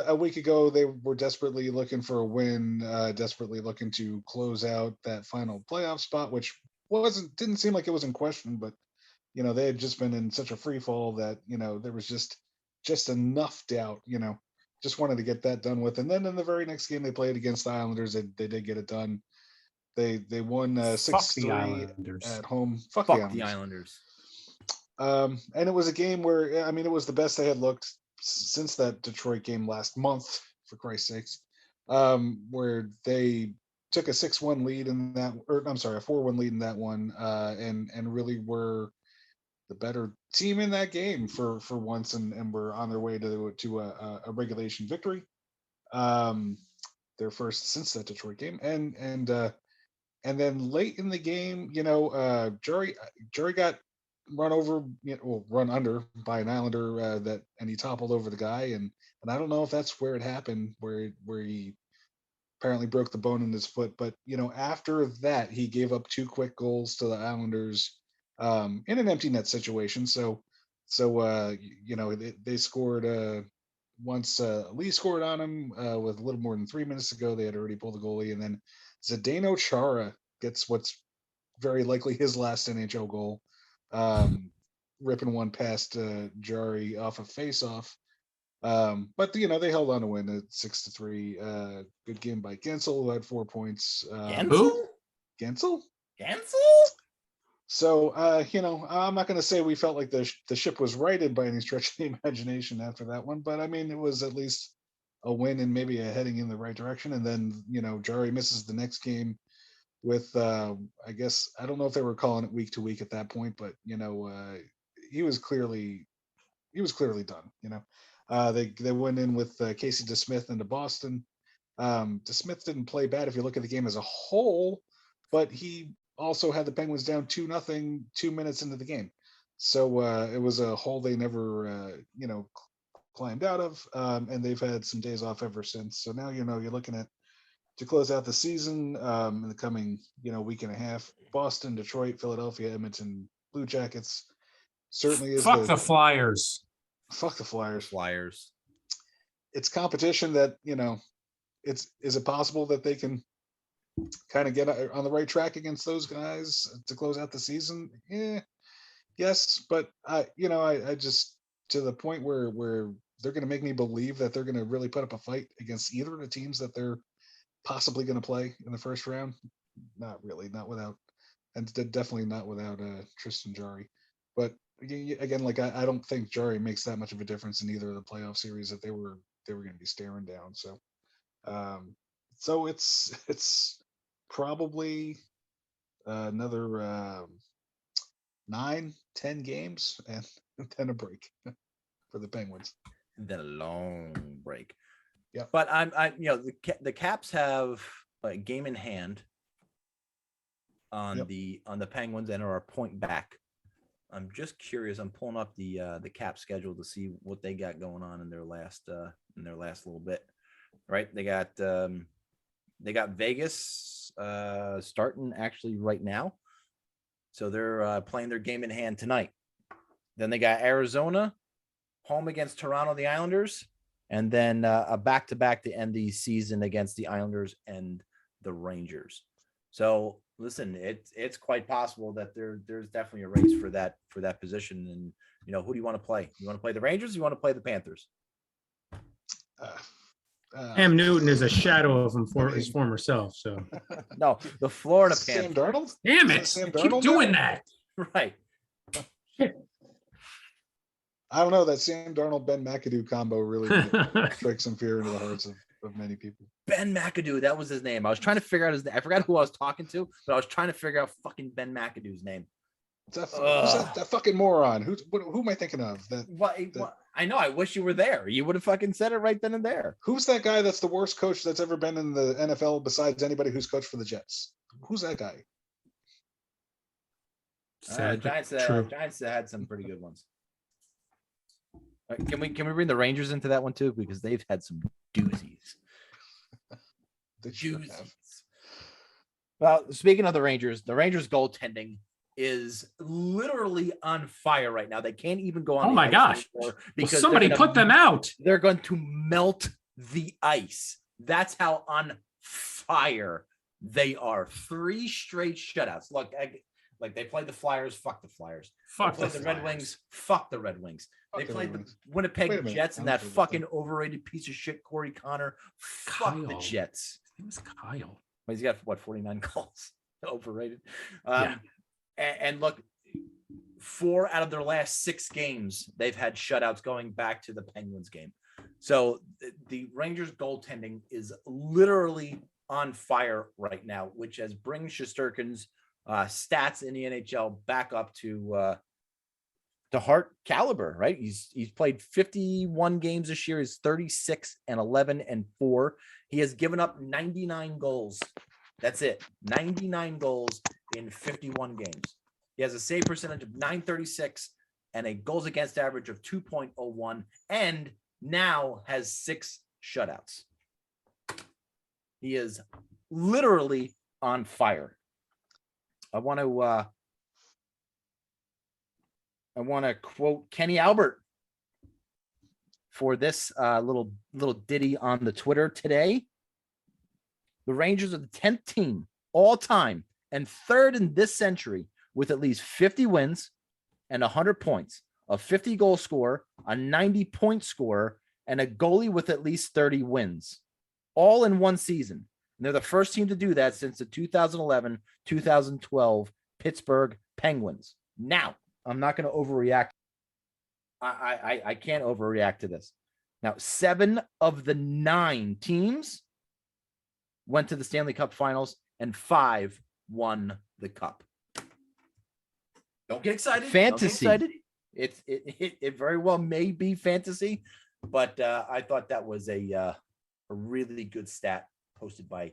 A week ago they were desperately looking for a win, desperately looking to close out that final playoff spot, which didn't seem like it was in question, but they had just been in such a free fall that, there was just enough doubt, just wanted to get that done with. And then in the very next game they played against the Islanders, they did get it done. They won 6-3 at home. Fuck the Islanders. And it was a game where, it was the best they had looked since that Detroit game last month, for Christ's sakes, where they took a 6-1 lead in that, or I'm sorry, a 4-1 lead in that one, and really were the better team in that game for once, and were on their way to a regulation victory, their first since that Detroit game, and then late in the game, Jury got run under by an Islander, and he toppled over the guy, and I don't know if that's where it happened, where he apparently broke the bone in his foot, but after that he gave up 2 quick goals to the Islanders, in an empty net situation. So they scored once Lee scored on him with a little more than 3 minutes to go. They had already pulled the goalie, and then Zdeno Chara gets what's very likely his last NHL goal, ripping one past Jari off a face-off. But they held on to win at 6-3. Good game by Gensel, who had 4 points. Gensel? So I'm not going to say we felt like the ship was righted by any stretch of the imagination after that one, but it was at least a win and maybe a heading in the right direction. And then Jari misses the next game with I guess, I don't know if they were calling it week to week at that point, but he was clearly done. They went in with Casey DeSmith into Boston. DeSmith didn't play bad if you look at the game as a whole, but he also had the Penguins down 2-0 2 minutes into the game. So it was a hole they never climbed out of, and they've had some days off ever since. So now you're looking at, to close out the season, in the coming week and a half, Boston, Detroit, Philadelphia, Edmonton, Blue Jackets. Certainly is fuck the Flyers. Fuck the Flyers. Flyers. It's competition that, is it possible that they can kind of get on the right track against those guys to close out the season? Yeah, yes, but I just, to the point where they're going to make me believe that they're going to really put up a fight against either of the teams that they're possibly going to play in the first round. Not really, not without, and definitely not without Tristan Jarry. But again, I don't think Jarry makes that much of a difference in either of the playoff series that they were going to be staring down. So, so it's probably another 9-10 games and then a break for the Penguins. And then a long break. Yeah, but the Caps have a game in hand on the Penguins and are a point back. I'm just curious. I'm pulling up the Cap schedule to see what they got going on in their last little bit. Right, they got Vegas starting actually right now, so they're playing their game in hand tonight. Then they got Arizona home against Toronto, the Islanders, and then a back-to-back to end the season against the Islanders and the Rangers. So listen, it's quite possible that there's definitely a race for that position. And who do you want to play? You want to play the Rangers? Or you want to play the Panthers? Cam Newton is a shadow of him for his former self. So no, the Florida Panthers. Sam Darnold? Damn it! Keep doing that. Right. I don't know, that Sam Darnold Ben McAdoo combo really strikes some fear into the hearts of many people. Ben McAdoo, that was his name. I was trying to figure out his name. I forgot who I was talking to, but I was trying to figure out fucking Ben McAdoo's name. Who's that fucking moron? Who am I thinking of? I know. I wish you were there. You would have fucking said it right then and there. Who's that guy that's the worst coach that's ever been in the NFL besides anybody who's coached for the Jets? Who's that guy? Giants had some pretty good ones. Can we bring the Rangers into that one too? Because they've had some doozies. Well, speaking of the Rangers goaltending is literally on fire right now. They can't even go on. Oh my gosh! Because somebody put them out. They're going to melt the ice. That's how on fire they are. 3 straight shutouts. Look, Like they played the Flyers, fuck the Flyers. Fuck They played the Red Wings, fuck the Red Wings. They played the Winnipeg Wait a minute. Jets and I'm that sorry, fucking overrated piece of shit Corey Connor. Fuck the Kyle. Jets. His name is Kyle. Well, he's got what 49 goals. Overrated. Yeah. And look, 4 out of their last 6 games, they've had shutouts going back to the Penguins game. So the Rangers goaltending is literally on fire right now, which has bring Shesterkin's stats in the NHL back up to Hart caliber, right? He's played 51 games this year. He's 36-11-4. He has given up 99 goals. That's it. 99 goals in 51 games. He has a save percentage of .936 and a goals against average of 2.01, and now has 6 shutouts. He is literally on fire. I want to quote Kenny Albert for this little ditty on the Twitter today. The Rangers are the 10th team all time and 3rd in this century with at least 50 wins and 100 points, a 50 goal scorer, a 90 point scorer, and a goalie with at least 30 wins, all in one season. And they're the first team to do that since the 2011-2012 Pittsburgh Penguins. Now, I'm not going to overreact. I can't overreact to this. Now, 7 of the 9 teams went to the Stanley Cup Finals, and 5 won the Cup. Don't get excited. Fantasy. Don't get excited. It very well may be fantasy, but I thought that was a really good stat posted by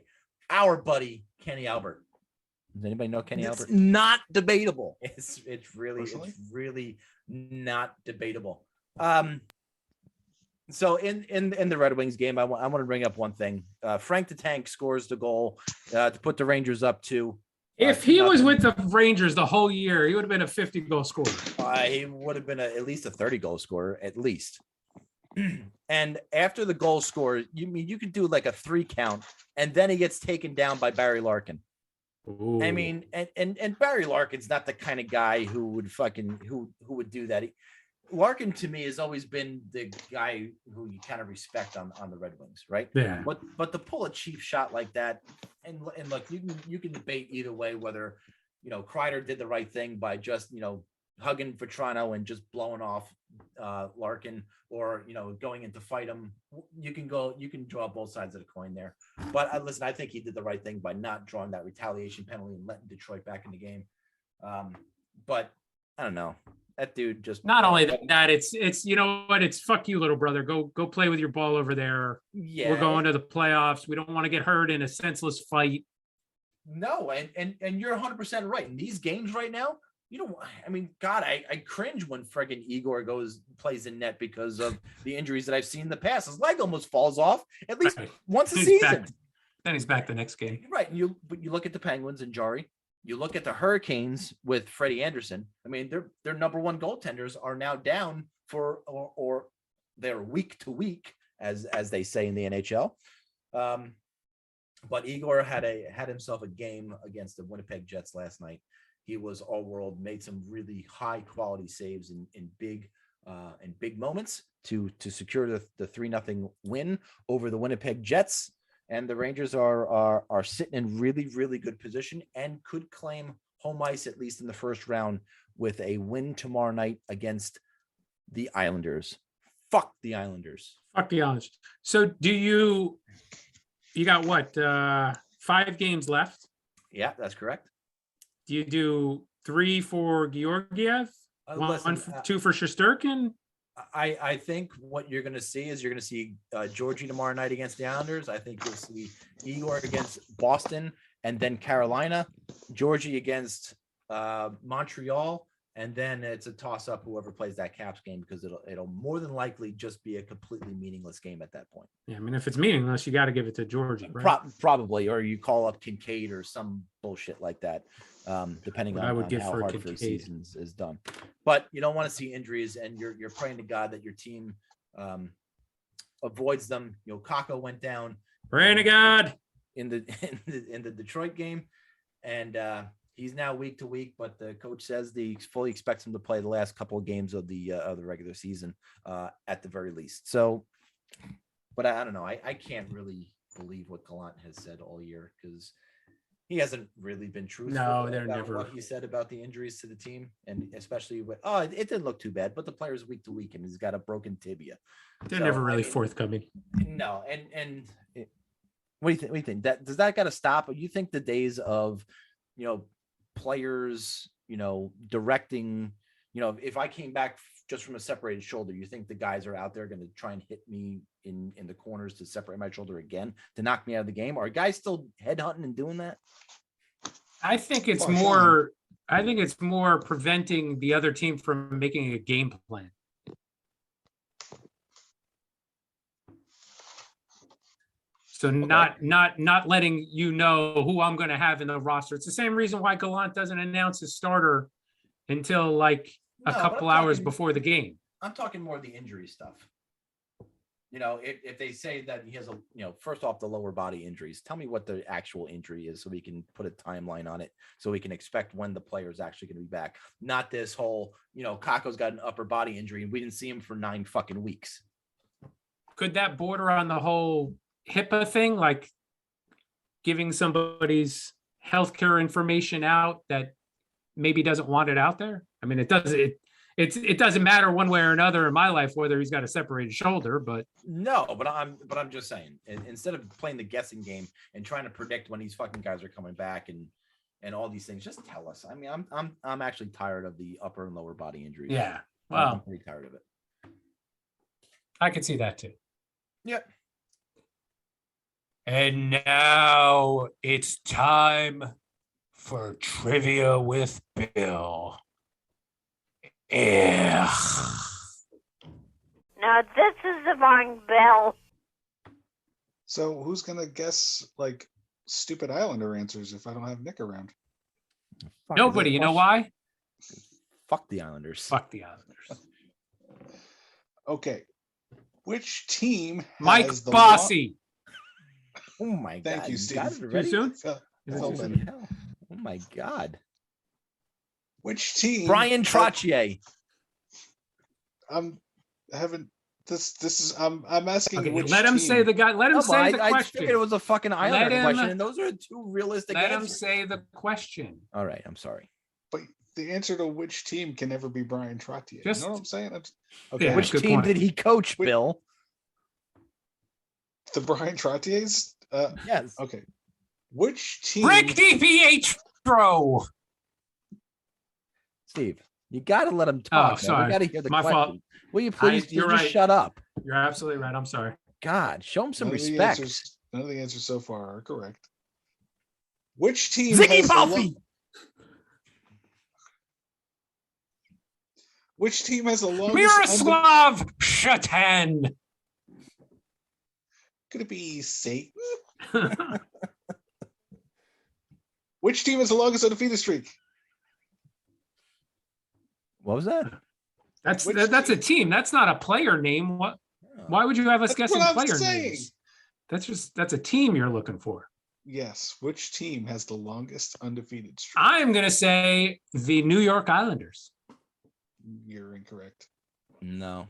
our buddy Kenny Albert. Does anybody know Kenny Albert? Not debatable. It's really not debatable. So in the Red Wings game, I want to bring up one thing. Frank the Tank scores the goal to put the Rangers up 2. If he was with the Rangers the whole year, he would have been a 50-goal scorer. He would have been at least a 30-goal scorer, at least. And after the goal score, you could do like a 3 count, and then he gets taken down by Barry Larkin. Ooh. I mean, and Barry Larkin's not the kind of guy who would who would do that. Larkin to me has always been the guy who you kind of respect on the Red Wings, right? Yeah. But to pull a cheap shot like that, and look, you can debate either way whether Kreider did the right thing by just hugging Vetrano and just blowing off Larkin, or going in to fight him. You can draw both sides of the coin there. But listen, I think he did the right thing by not drawing that retaliation penalty and letting Detroit back in the game. But I don't know. That dude just not only that, it's you know what, it's fuck you, little brother. Go play with your ball over there. Yeah, we're going to the playoffs. We don't want to get hurt in a senseless fight. No, and you're 100% right. In these games right now, God, I cringe when friggin' Igor plays in net because of the injuries that I've seen in the past. His leg almost falls off at least once a season. Then he's back the next game. Right. But you look at the Penguins and Jari. You look at the Hurricanes with Freddie Anderson. I mean, their number 1 goaltenders are now down for or they're week to week, as they say in the NHL. But Igor had himself a game against the Winnipeg Jets last night. He was all world, made some really high quality saves in big moments to secure the 3-0 win over the Winnipeg Jets. And the Rangers are sitting in really, really good position and could claim home ice, at least in the first round, with a win tomorrow night against the Islanders. Fuck the Islanders. Fuck the Islanders. So you got what, 5 games left? Yeah, that's correct. Do you do 3 for Georgiev? 2 for Shesterkin? I think what you're going to see is Georgie tomorrow night against the Islanders. I think you'll see Igor against Boston and then Carolina, Georgie against Montreal, and then it's a toss-up whoever plays that Caps game, because it'll more than likely just be a completely meaningless game at that point. Yeah, I mean, if it's meaningless, you got to give it to Georgie, right? Probably, or you call up Kincaid or some bullshit like that, depending on how Hartford's season is done. But you don't want to see injuries, and you're praying to God that your team avoids them. Kako went down. Praying to God in the Detroit game, and He's now week to week, but the coach says he fully expects him to play the last couple of games of the regular season at the very least. So, but I don't know. I can't really believe what Gallant has said all year because he hasn't really been truthful about what he said about the injuries to the team, and especially with it didn't look too bad, but the player's week to week and he's got a broken tibia. They're never really forthcoming. No, what do you think? What do you think? Does that got to stop? Or you think the days of, players, directing, if I came back just from a separated shoulder, you think the guys are out there going to try and hit me in the corners to separate my shoulder again to knock me out of the game? Are guys still headhunting and doing that? I think it's more preventing the other team from making a game plan. So not letting you know who I'm going to have in the roster. It's the same reason why Gallant doesn't announce his starter until like a couple hours before the game. I'm talking more the injury stuff. If they say that he has first off, the lower body injuries, tell me what the actual injury is so we can put a timeline on it so we can expect when the player is actually going to be back. Not this whole, Kako's got an upper body injury and we didn't see him for 9 fucking weeks. Could that border on the whole HIPAA thing, like giving somebody's healthcare information out that maybe doesn't want it out there? I mean, it doesn't matter one way or another in my life whether he's got a separated shoulder, but I'm just saying, instead of playing the guessing game and trying to predict when these fucking guys are coming back and all these things, just tell us. I mean, I'm actually tired of the upper and lower body injuries. Yeah, well, I'm pretty tired of it. I could see that too. Yep. And now it's time for Trivia with Bill. Now this is the wrong Bill. So who's gonna guess like stupid Islander answers if I don't have Nick around? Nobody. You know why? Fuck the Islanders. Fuck the Islanders. Okay. Which team has Mike the Bossy. Oh my God. Thank you, Steve. Too soon? Oh my God. Which team? Brian Trottier. I'm asking. Okay, which let him team. say the guy. Let him say the I question. figured it was a fucking Islander question, and those are two realistic Let him answers. say the question. All right, I'm sorry. But the answer to which team can never be Brian Trottier. Just- you know what I'm saying? Yeah, Which good team point. did he coach, Bill? The Brian Trottiers? Yes. Okay. Which team? Rick DiPietro. Steve, you got to let him talk. Oh, sorry. We got to hear the My question. fault. Will you please You're just right. shut up? You're absolutely right. I'm sorry. God, show him some None of the respect. None of the answers so far are correct. Which team? Ziggy has the Palfy. Which team has the longest? Miroslav Shatan. Could it be Satan? Which team has the longest undefeated streak? What was that? That's Which a team. That's not a player name. What? Why would you have us That's guessing what I'm player saying. names? That's a team you're looking for. Yes. Which team has the longest undefeated streak? I'm gonna say the New York Islanders. You're incorrect. No.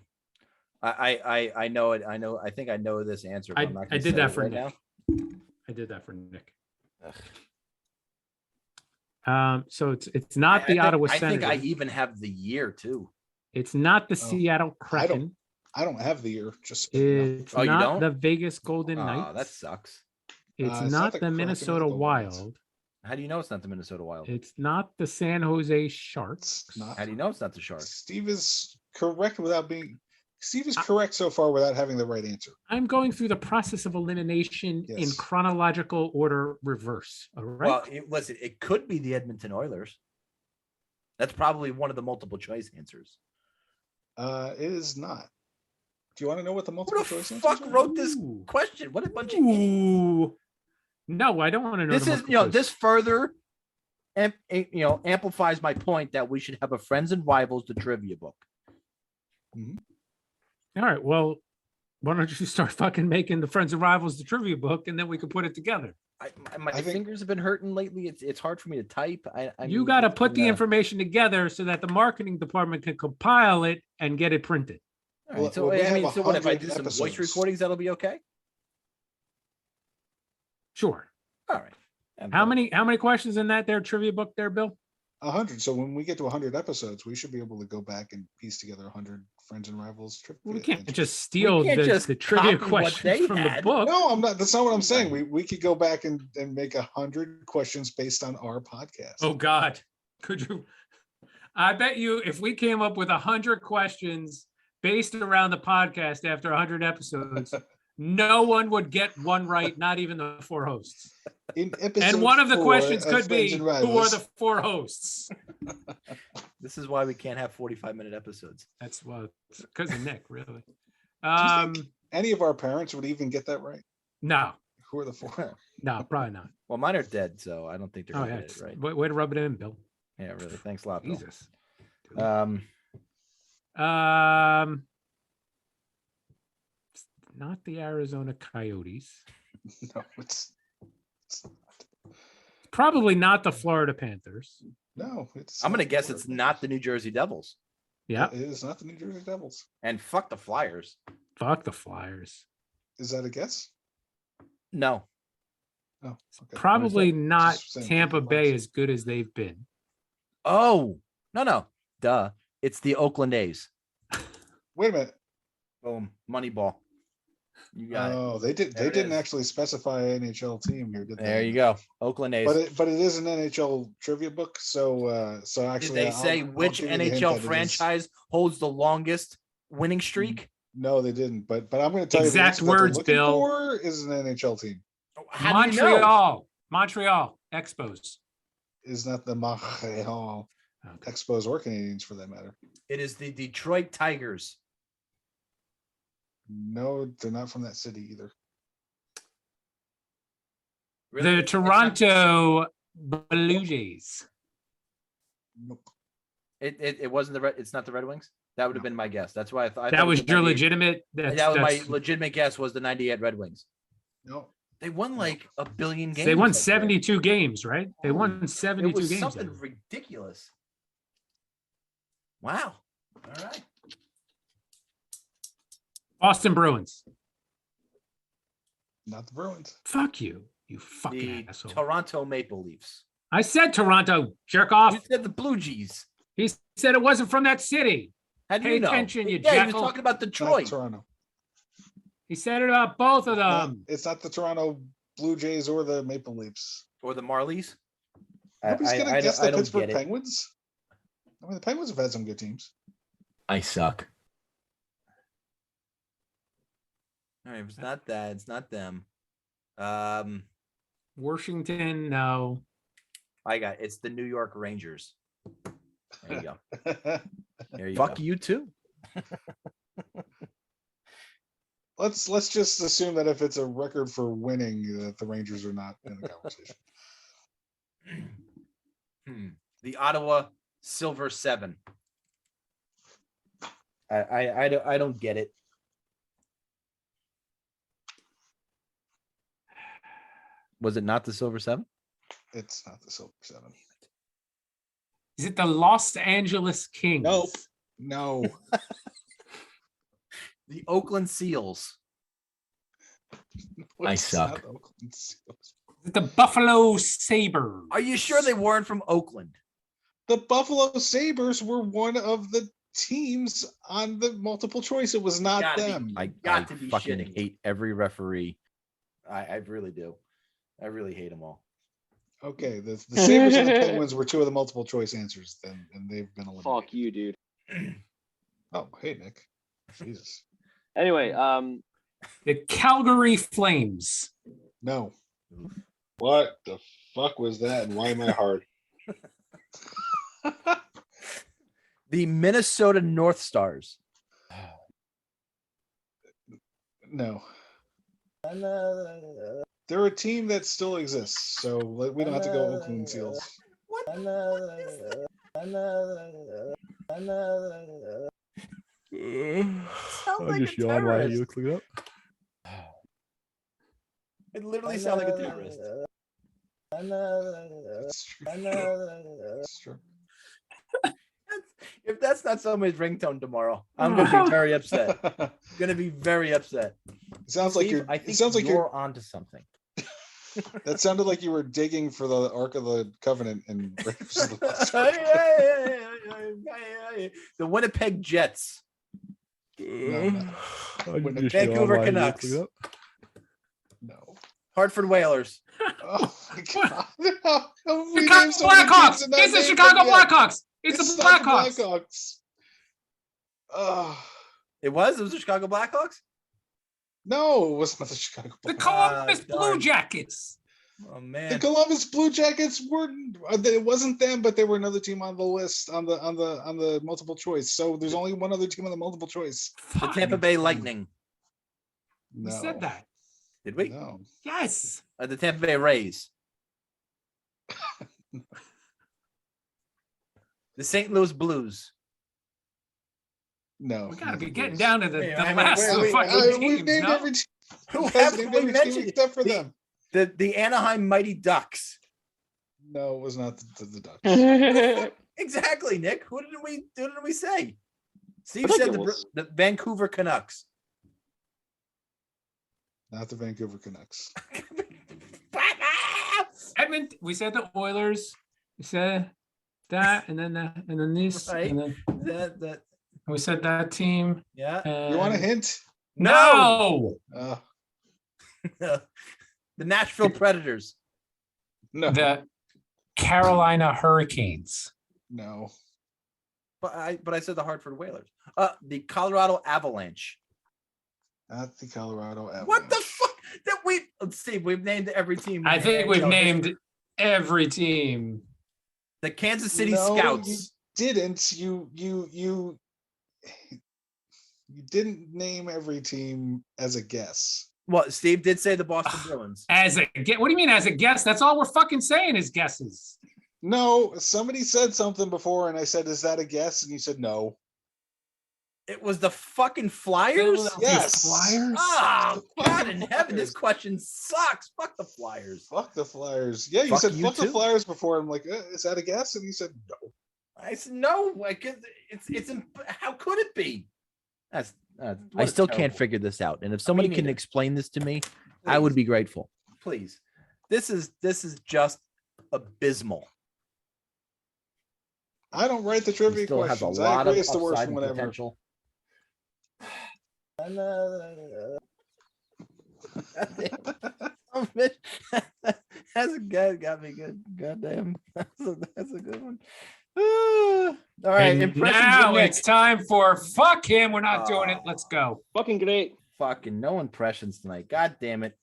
I know it. I think I know this answer. But I'm not I gonna did say that it for right Nick. now. I did that for Nick. Ugh. So it's not the Ottawa Senators. I think I even have the year too. It's not the Seattle Kraken. I don't have the year. Just so you know. It's Oh, you not don't? the Vegas Golden Oh, Knights. that sucks. It's it's not not the the Kraken or Minnesota the Golden Knights. Wild. How do you know it's not the Minnesota Wild? It's not the San Jose Sharks. It's not. How do you know it's not the Sharks? Steve is correct without being. Steve is correct so far without having the right answer. I'm going through the process of elimination in Yes. chronological order reverse. All right. Well, listen, it could be the Edmonton Oilers. That's probably one of the multiple choice answers. It is not. Do you want to know what the multiple Who the choice fuck answers are? wrote this Ooh. question? What a bunch of idiots. Ooh. No, I don't want to know. This the is, multiple choice. this further, amplifies my point that we should have a Friends and Rivals the trivia book. All right. Well, Why don't you start fucking making the Friends and Rivals the trivia book, and then we can put it together. My fingers have been hurting lately. It's hard for me to type. You got to put the information together so that the marketing department can compile it and get it printed. All right, so what if I do some voice recordings? That'll be okay. Sure. All right. How many questions in that there trivia book there, Bill? 100. So when we get to 100 episodes, we should be able to go back and piece together 100 Friends and Rivals trivia. We can't just steal the trivia questions from the book. No, I'm not. That's not what I'm saying. We could go back and make 100 questions based on our podcast. Oh God, could you? I bet you if we came up with 100 questions based around the podcast after 100 episodes, no one would get one right, not even the 4 hosts. And one of the questions could be, who are the 4 hosts? This is why we can't have 45-minute episodes. That's because of Nick, really. Do you think any of our parents would even get that right? No. Who are the 4? No, probably not. Well, mine are dead, so I don't think they're going to get it right. Way to rub it in, Bill. Yeah, really. Thanks a lot, Bill. Jesus. Not the Arizona Coyotes. No, it's probably not the Florida Panthers. No, I'm going to guess it's not the New Jersey Devils. Yeah. It is not the New Jersey Devils. And fuck the Flyers. Fuck the Flyers. Is that a guess? No. Oh, okay. Probably not Tampa Bay as good as they've been. Oh, no. Duh. It's the Oakland A's. Wait a minute. Boom. Moneyball. You got it. Oh, they didn't actually specify an NHL team here, did they? There you go. Oakland A's. But it is an NHL trivia book. So actually, did they say which NHL franchise holds the longest winning streak? No, they didn't. But I'm going to tell exact you words, Bill. For is an NHL team. How do you know? Montreal Expos is not the Montreal Expos or Canadiens for that matter. It is the Detroit Tigers. No, they're not from that city either. Really? The Toronto Blue Jays. Nope. It wasn't it's not the Red Wings. That would have been my guess. That's why I thought that was your legitimate. My legitimate guess was the 98 Red Wings. No, they won like a billion games. They won 72 games, right? They won 72 it was games. Something ridiculous. Wow. All right. Boston Bruins. Not the Bruins. Fuck you, you fucking asshole. Toronto Maple Leafs. I said Toronto, jerk off. You said the Blue Jays. He said it wasn't from that city. How do Pay you know? attention, you yeah, jackal. he was talking about Detroit. Toronto. He said it about both of them. It's not the Toronto Blue Jays or the Maple Leafs. Or the Marlies. Nobody's going to guess the Pittsburgh Penguins. I mean, the Penguins have had some good teams. I suck. All right, it's not that. It's not them. Washington, no. It's the New York Rangers. There you go. There you Fuck go. You too. Let's just assume that if it's a record for winning, that the Rangers are not in the conversation. The Ottawa Silver 7. I don't get it. Was it not the Silver 7? It's not the Silver 7. Is it the Los Angeles Kings? Nope. No. The Oakland Seals. I suck. Is it the Buffalo Sabres? Are you sure they weren't from Oakland? The Buffalo Sabres were one of the teams on the multiple choice. It was not them. I fucking hate every referee. I really do. I really hate them all. Okay, the Sabres and the Penguins were two of the multiple choice answers, then, and they've been eliminated. Fuck you, dude. Oh, hey, Nick. Jesus. Anyway, the Calgary Flames. No. What the fuck was that, and why am I hard? The Minnesota North Stars. No. They're a team that still exists, so we don't have to go Oakland Seals. Sounds like just a yawn while he terrorist. looks it up. It literally sounds like a terrorist. That's true. If that's not somebody's ringtone tomorrow, I'm going to be very upset. I'm going to be very upset. It sounds like Steve, you're. I think It sounds like you're onto something. That sounded like you were digging for the Ark of the Covenant and The Winnipeg Jets. No. Vancouver Canucks. No. Hartford Whalers. Oh my God. Chicago Blackhawks. It's the Chicago Blackhawks. It's the Blackhawks. It was the Chicago Blackhawks? No, it was not the Chicago Blackhawks. The Columbus Blue Jackets. Oh man. The Columbus Blue Jackets were. It wasn't them, but they were another team on the list on the multiple choice. So there's only one other team on the multiple choice. The Tampa Bay Lightning. No. We said that. Did we? No. Yes. The Tampa Bay Rays. The St. Louis Blues. No. We gotta be getting down to the I mean, last of the fucking We've teams. named No? every team. Who Has have named we every team mentioned? except for them. The Anaheim Mighty Ducks. No, it was not the Ducks. Exactly, Nick. Who did we say? Steve I think said it was- the Vancouver Canucks. Not the Vancouver Canucks. Edmonton. We said the Oilers. We said that, and then this, Right. and then That we said that team. yeah. You want a hint? No. The Nashville Predators. No. The Carolina Hurricanes. No. But I said the Hartford Whalers. The Colorado Avalanche. Not the Colorado Avalanche. What the fuck? Let's see. We've named every team. I think we've named every team. The Kansas City No, Scouts. You didn't. You didn't name every team as a guess. Well, Steve did say the Boston Bruins. As a guess? What do you mean as a guess? That's all we're fucking saying is guesses. No, somebody said something before, and I said, "Is that a guess?" And you said, "No." It was the fucking Flyers? Yes. Flyers? Oh, God in heaven. This question sucks. Fuck the Flyers. Fuck the Flyers. Yeah, you Fuck said you fuck the too. Flyers before. I'm like, is that a guess? And you said no. I said, no. Like, it's how could it be? That's I what a still can't terrible- figure this out. And if somebody can neither. explain this to me, I would be grateful. Please. This is just abysmal. I don't write the trivia Still has a questions. I lot of agree it's the worst upside one and ever. potential. That's a good. Got me good. Goddamn. That's a good one. All right. And Impressions now with Nick. it's time for fuck him. We're not doing it. Let's go. Fucking great. Fucking no impressions tonight. God damn it.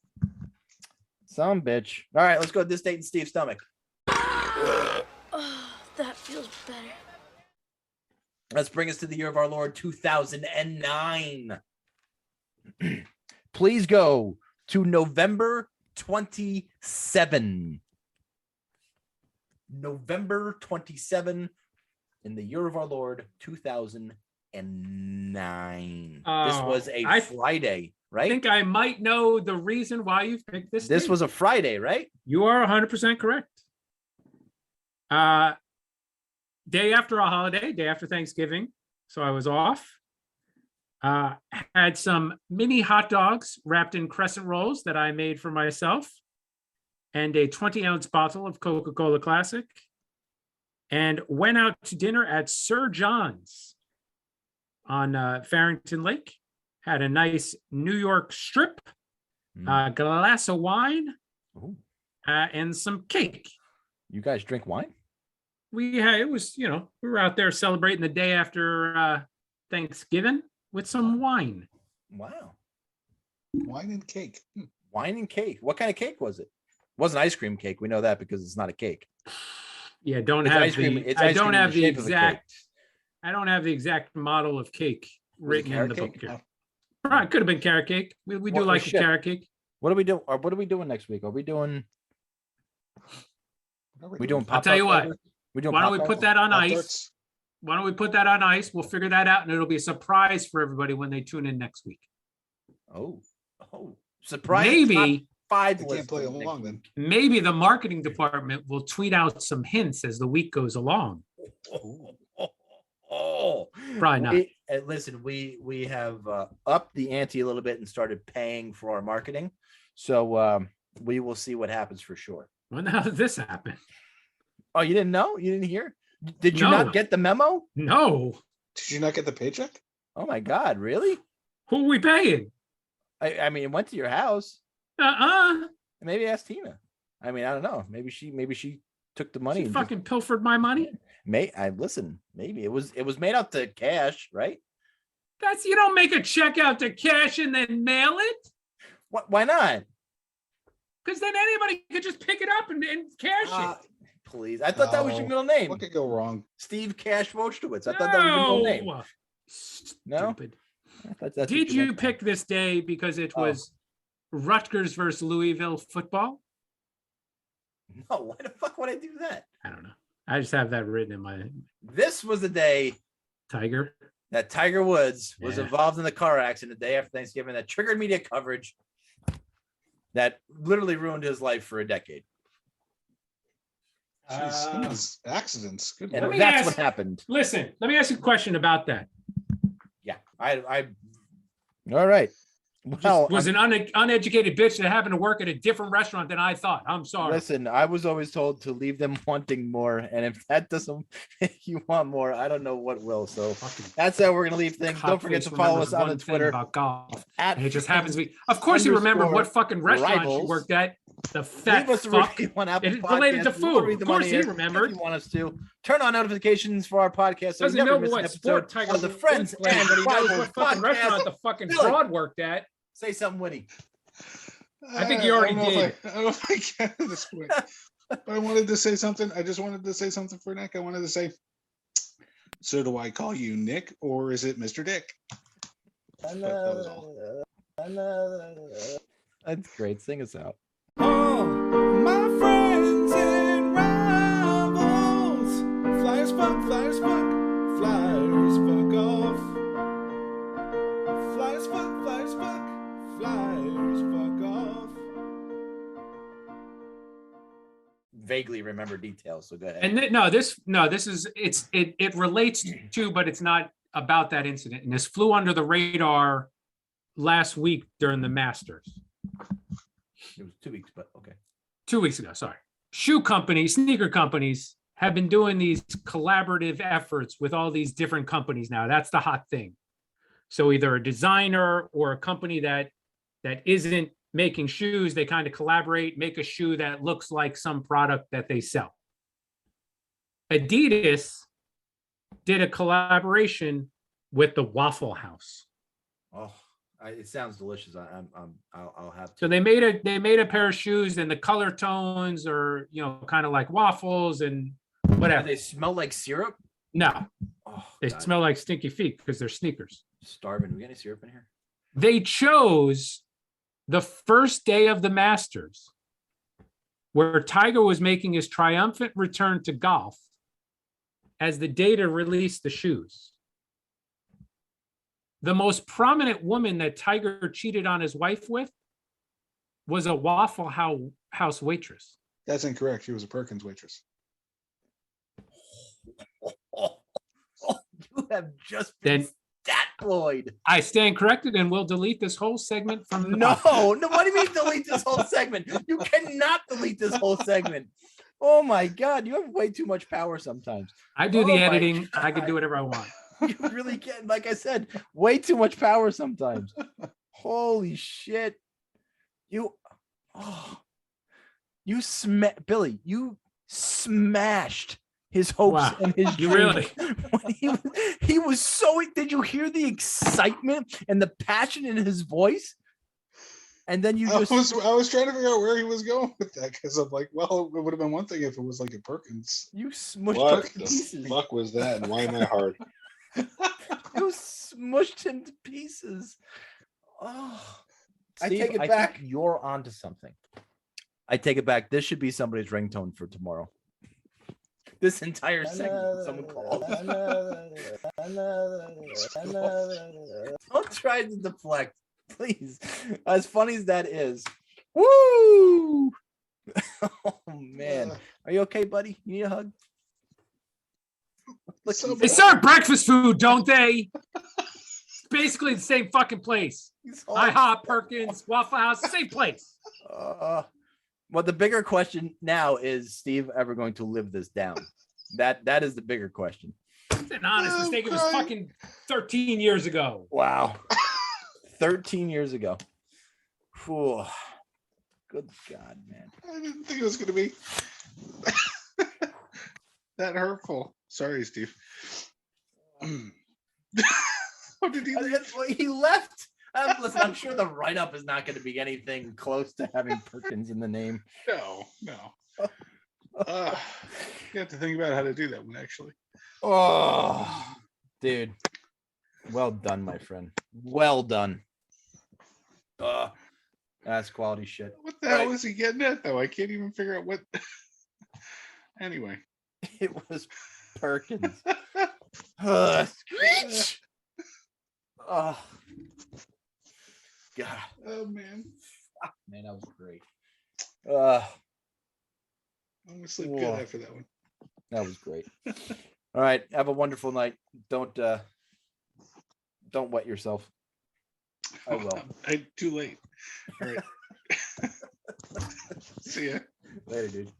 Some bitch. All right, let's go to this date in Steve's stomach. Oh, that feels better. Let's bring us to the year of our Lord 2009. Please go to November 27. November 27 in the year of our Lord 2009. This was a I Friday, I right? think I might know the reason why you've picked this. This date. was a Friday, right? You are 100% correct. Day after a holiday, day after Thanksgiving. So I was off. Had some mini hot dogs wrapped in crescent rolls that I made for myself, and a 20-ounce bottle of Coca-Cola Classic, and went out to dinner at Sir John's on Farrington Lake. Had a nice New York strip, a glass of wine, and some cake. You guys drink wine? It was, we were out there celebrating the day after Thanksgiving with some wine. Wow. Wine and cake. Wine and cake. What kind of cake was it? It wasn't ice cream cake. We know that because it's not a cake. Yeah, don't It's have ice cream- the it's I ice don't cream in have the the shape of a cake. exact I don't have the exact model of cake written in carrot the book cake? here. Right, could have been carrot cake. We do Well, like a shit. carrot cake. What are we doing? Or what are we doing next week? Are we doing? We doing? I'll tell you what. We doing? Why don't we Pop put Tarts? that on ice? Pop-Tarts. Why don't we put that on ice? We'll figure that out, and it'll be a surprise for everybody when they tune in next week. Oh, surprise! Maybe I can't play along then. Maybe the marketing department will tweet out some hints as the week goes along. Probably not. Listen, we have upped the ante a little bit and started paying for our marketing, so we will see what happens for sure. When how did this happen? Oh, you didn't know? You didn't hear? Did you not get the memo? No. Did you not get the paycheck? Oh my God, really? Who are we paying? I mean, it went to your house. Maybe ask Tina. I mean, I don't know. Maybe she took the money. She fucking pilfered my money. Listen. Maybe it was made out to cash, right? You don't make a check out to cash and then mail it. Why not? Because then anybody could just pick it up and cash it. Please, I thought that was your middle name. What could go wrong? Steve Cash Wojtowicz. I thought that was your middle name. No. Stupid. That's Did you pick this day because it was Rutgers versus Louisville football? No, why the fuck would I do that? I don't know. I just have that written in my. This was the day that Tiger Woods was involved in the car accident the day after Thanksgiving that triggered media coverage that literally ruined his life for a decade. Jeez, accidents. Good and Lord. that's what happened. Listen, let me ask you a question about that. Yeah, I all right. Well, was an uneducated bitch that happened to work at a different restaurant than I thought. I'm sorry. Listen, I was always told to leave them wanting more, and if that doesn't make you want more, I don't know what will. So that's how we're gonna leave things. Don't forget to follow us on Twitter about golf. It just happens to be. Of course, you remember what fucking restaurant she worked at. The fat fuck. It related to food. Of course, he remembered. If you want us to turn on notifications for our podcast, so doesn't you never know miss an what episode sport Tiger of the Friends played, and but he knows Rivals what fucking podcast. restaurant the fucking fraud worked at. Say something witty. I think you already did. I don't know if I can at this point. But I wanted to say something. I just wanted to say something for Nick. I wanted to say, so do I call you Nick or is it Mr. Dick? That's great. Sing us out. Oh, my friends and rivals. Flyers fuck, flyers fuck, flyers fuck off. Flyers fuck, flyers fuck, flyers fuck off. Vaguely remember details, so go ahead. And this is it relates to, but it's not about that incident. And this flew under the radar last week during the Masters. It was 2 weeks, but okay. 2 weeks ago, sorry. Shoe companies, sneaker companies have been doing these collaborative efforts with all these different companies now. That's the hot thing. So either a designer or a company that isn't making shoes, they kind of collaborate, make a shoe that looks like some product that they sell. Adidas did a collaboration with the Waffle House. Oh, it sounds delicious. I'll have to. So they made a pair of shoes, and the color tones are kind of like waffles and whatever. Do they smell like syrup? No, they smell like stinky feet because they're sneakers. Starving. Do we get any syrup in here? They chose the first day of the Masters, where Tiger was making his triumphant return to golf, as the day to release the shoes. The most prominent woman that Tiger cheated on his wife with was a Waffle House waitress. That's incorrect. She was a Perkins waitress. You have just been stat Floyd. I stand corrected, and we'll delete this whole segment from the No, podcast. no, what do you mean delete this whole segment? You cannot delete this whole segment. Oh my God, you have way too much power sometimes. I do the editing. I can do whatever I want. You really can. Like I said, way too much power sometimes. Holy shit. Billy, you smashed his hopes and his dreams. Really? When he was so, did you hear the excitement and the passion in his voice? And then I was trying to figure out where he was going with that, because I'm like, well, it would have been one thing if it was like a Perkins. You smushed what the fuck was that, and why am I hard? You smushed him to pieces. Oh, Steve, I take it back. think you're onto something. I take it back. This should be somebody's ringtone for tomorrow. this entire segment. Someone called. Don't try to deflect, please. As funny as that is. Woo! Oh man. Are you okay, buddy? You need a hug? They serve breakfast food, don't they? It's basically the same fucking place. IHOP, Perkins, Waffle House, same place. Well, the bigger question now is Steve ever going to live this down? That is the bigger question. It's an honest mistake. It was fucking 13 years ago. Wow. 13 years ago. Whew. Good God, man. I didn't think it was going to be that hurtful. Sorry, Steve. What did he leave? He left. Listen, I'm sure the write-up is not going to be anything close to having Perkins in the name. No. You have to think about how to do that one, actually. Oh, dude. Well done, my friend. Well done. That's quality shit. What the hell is he getting at, though? I can't even figure out what. Anyway. It was Perkins. Screech! Oh, God. Oh, man. Man, that was great. I'm going to sleep good after that one. That was great. All right. Have a wonderful night. Don't wet yourself. I will. Too late. All right. See ya. Later, dude.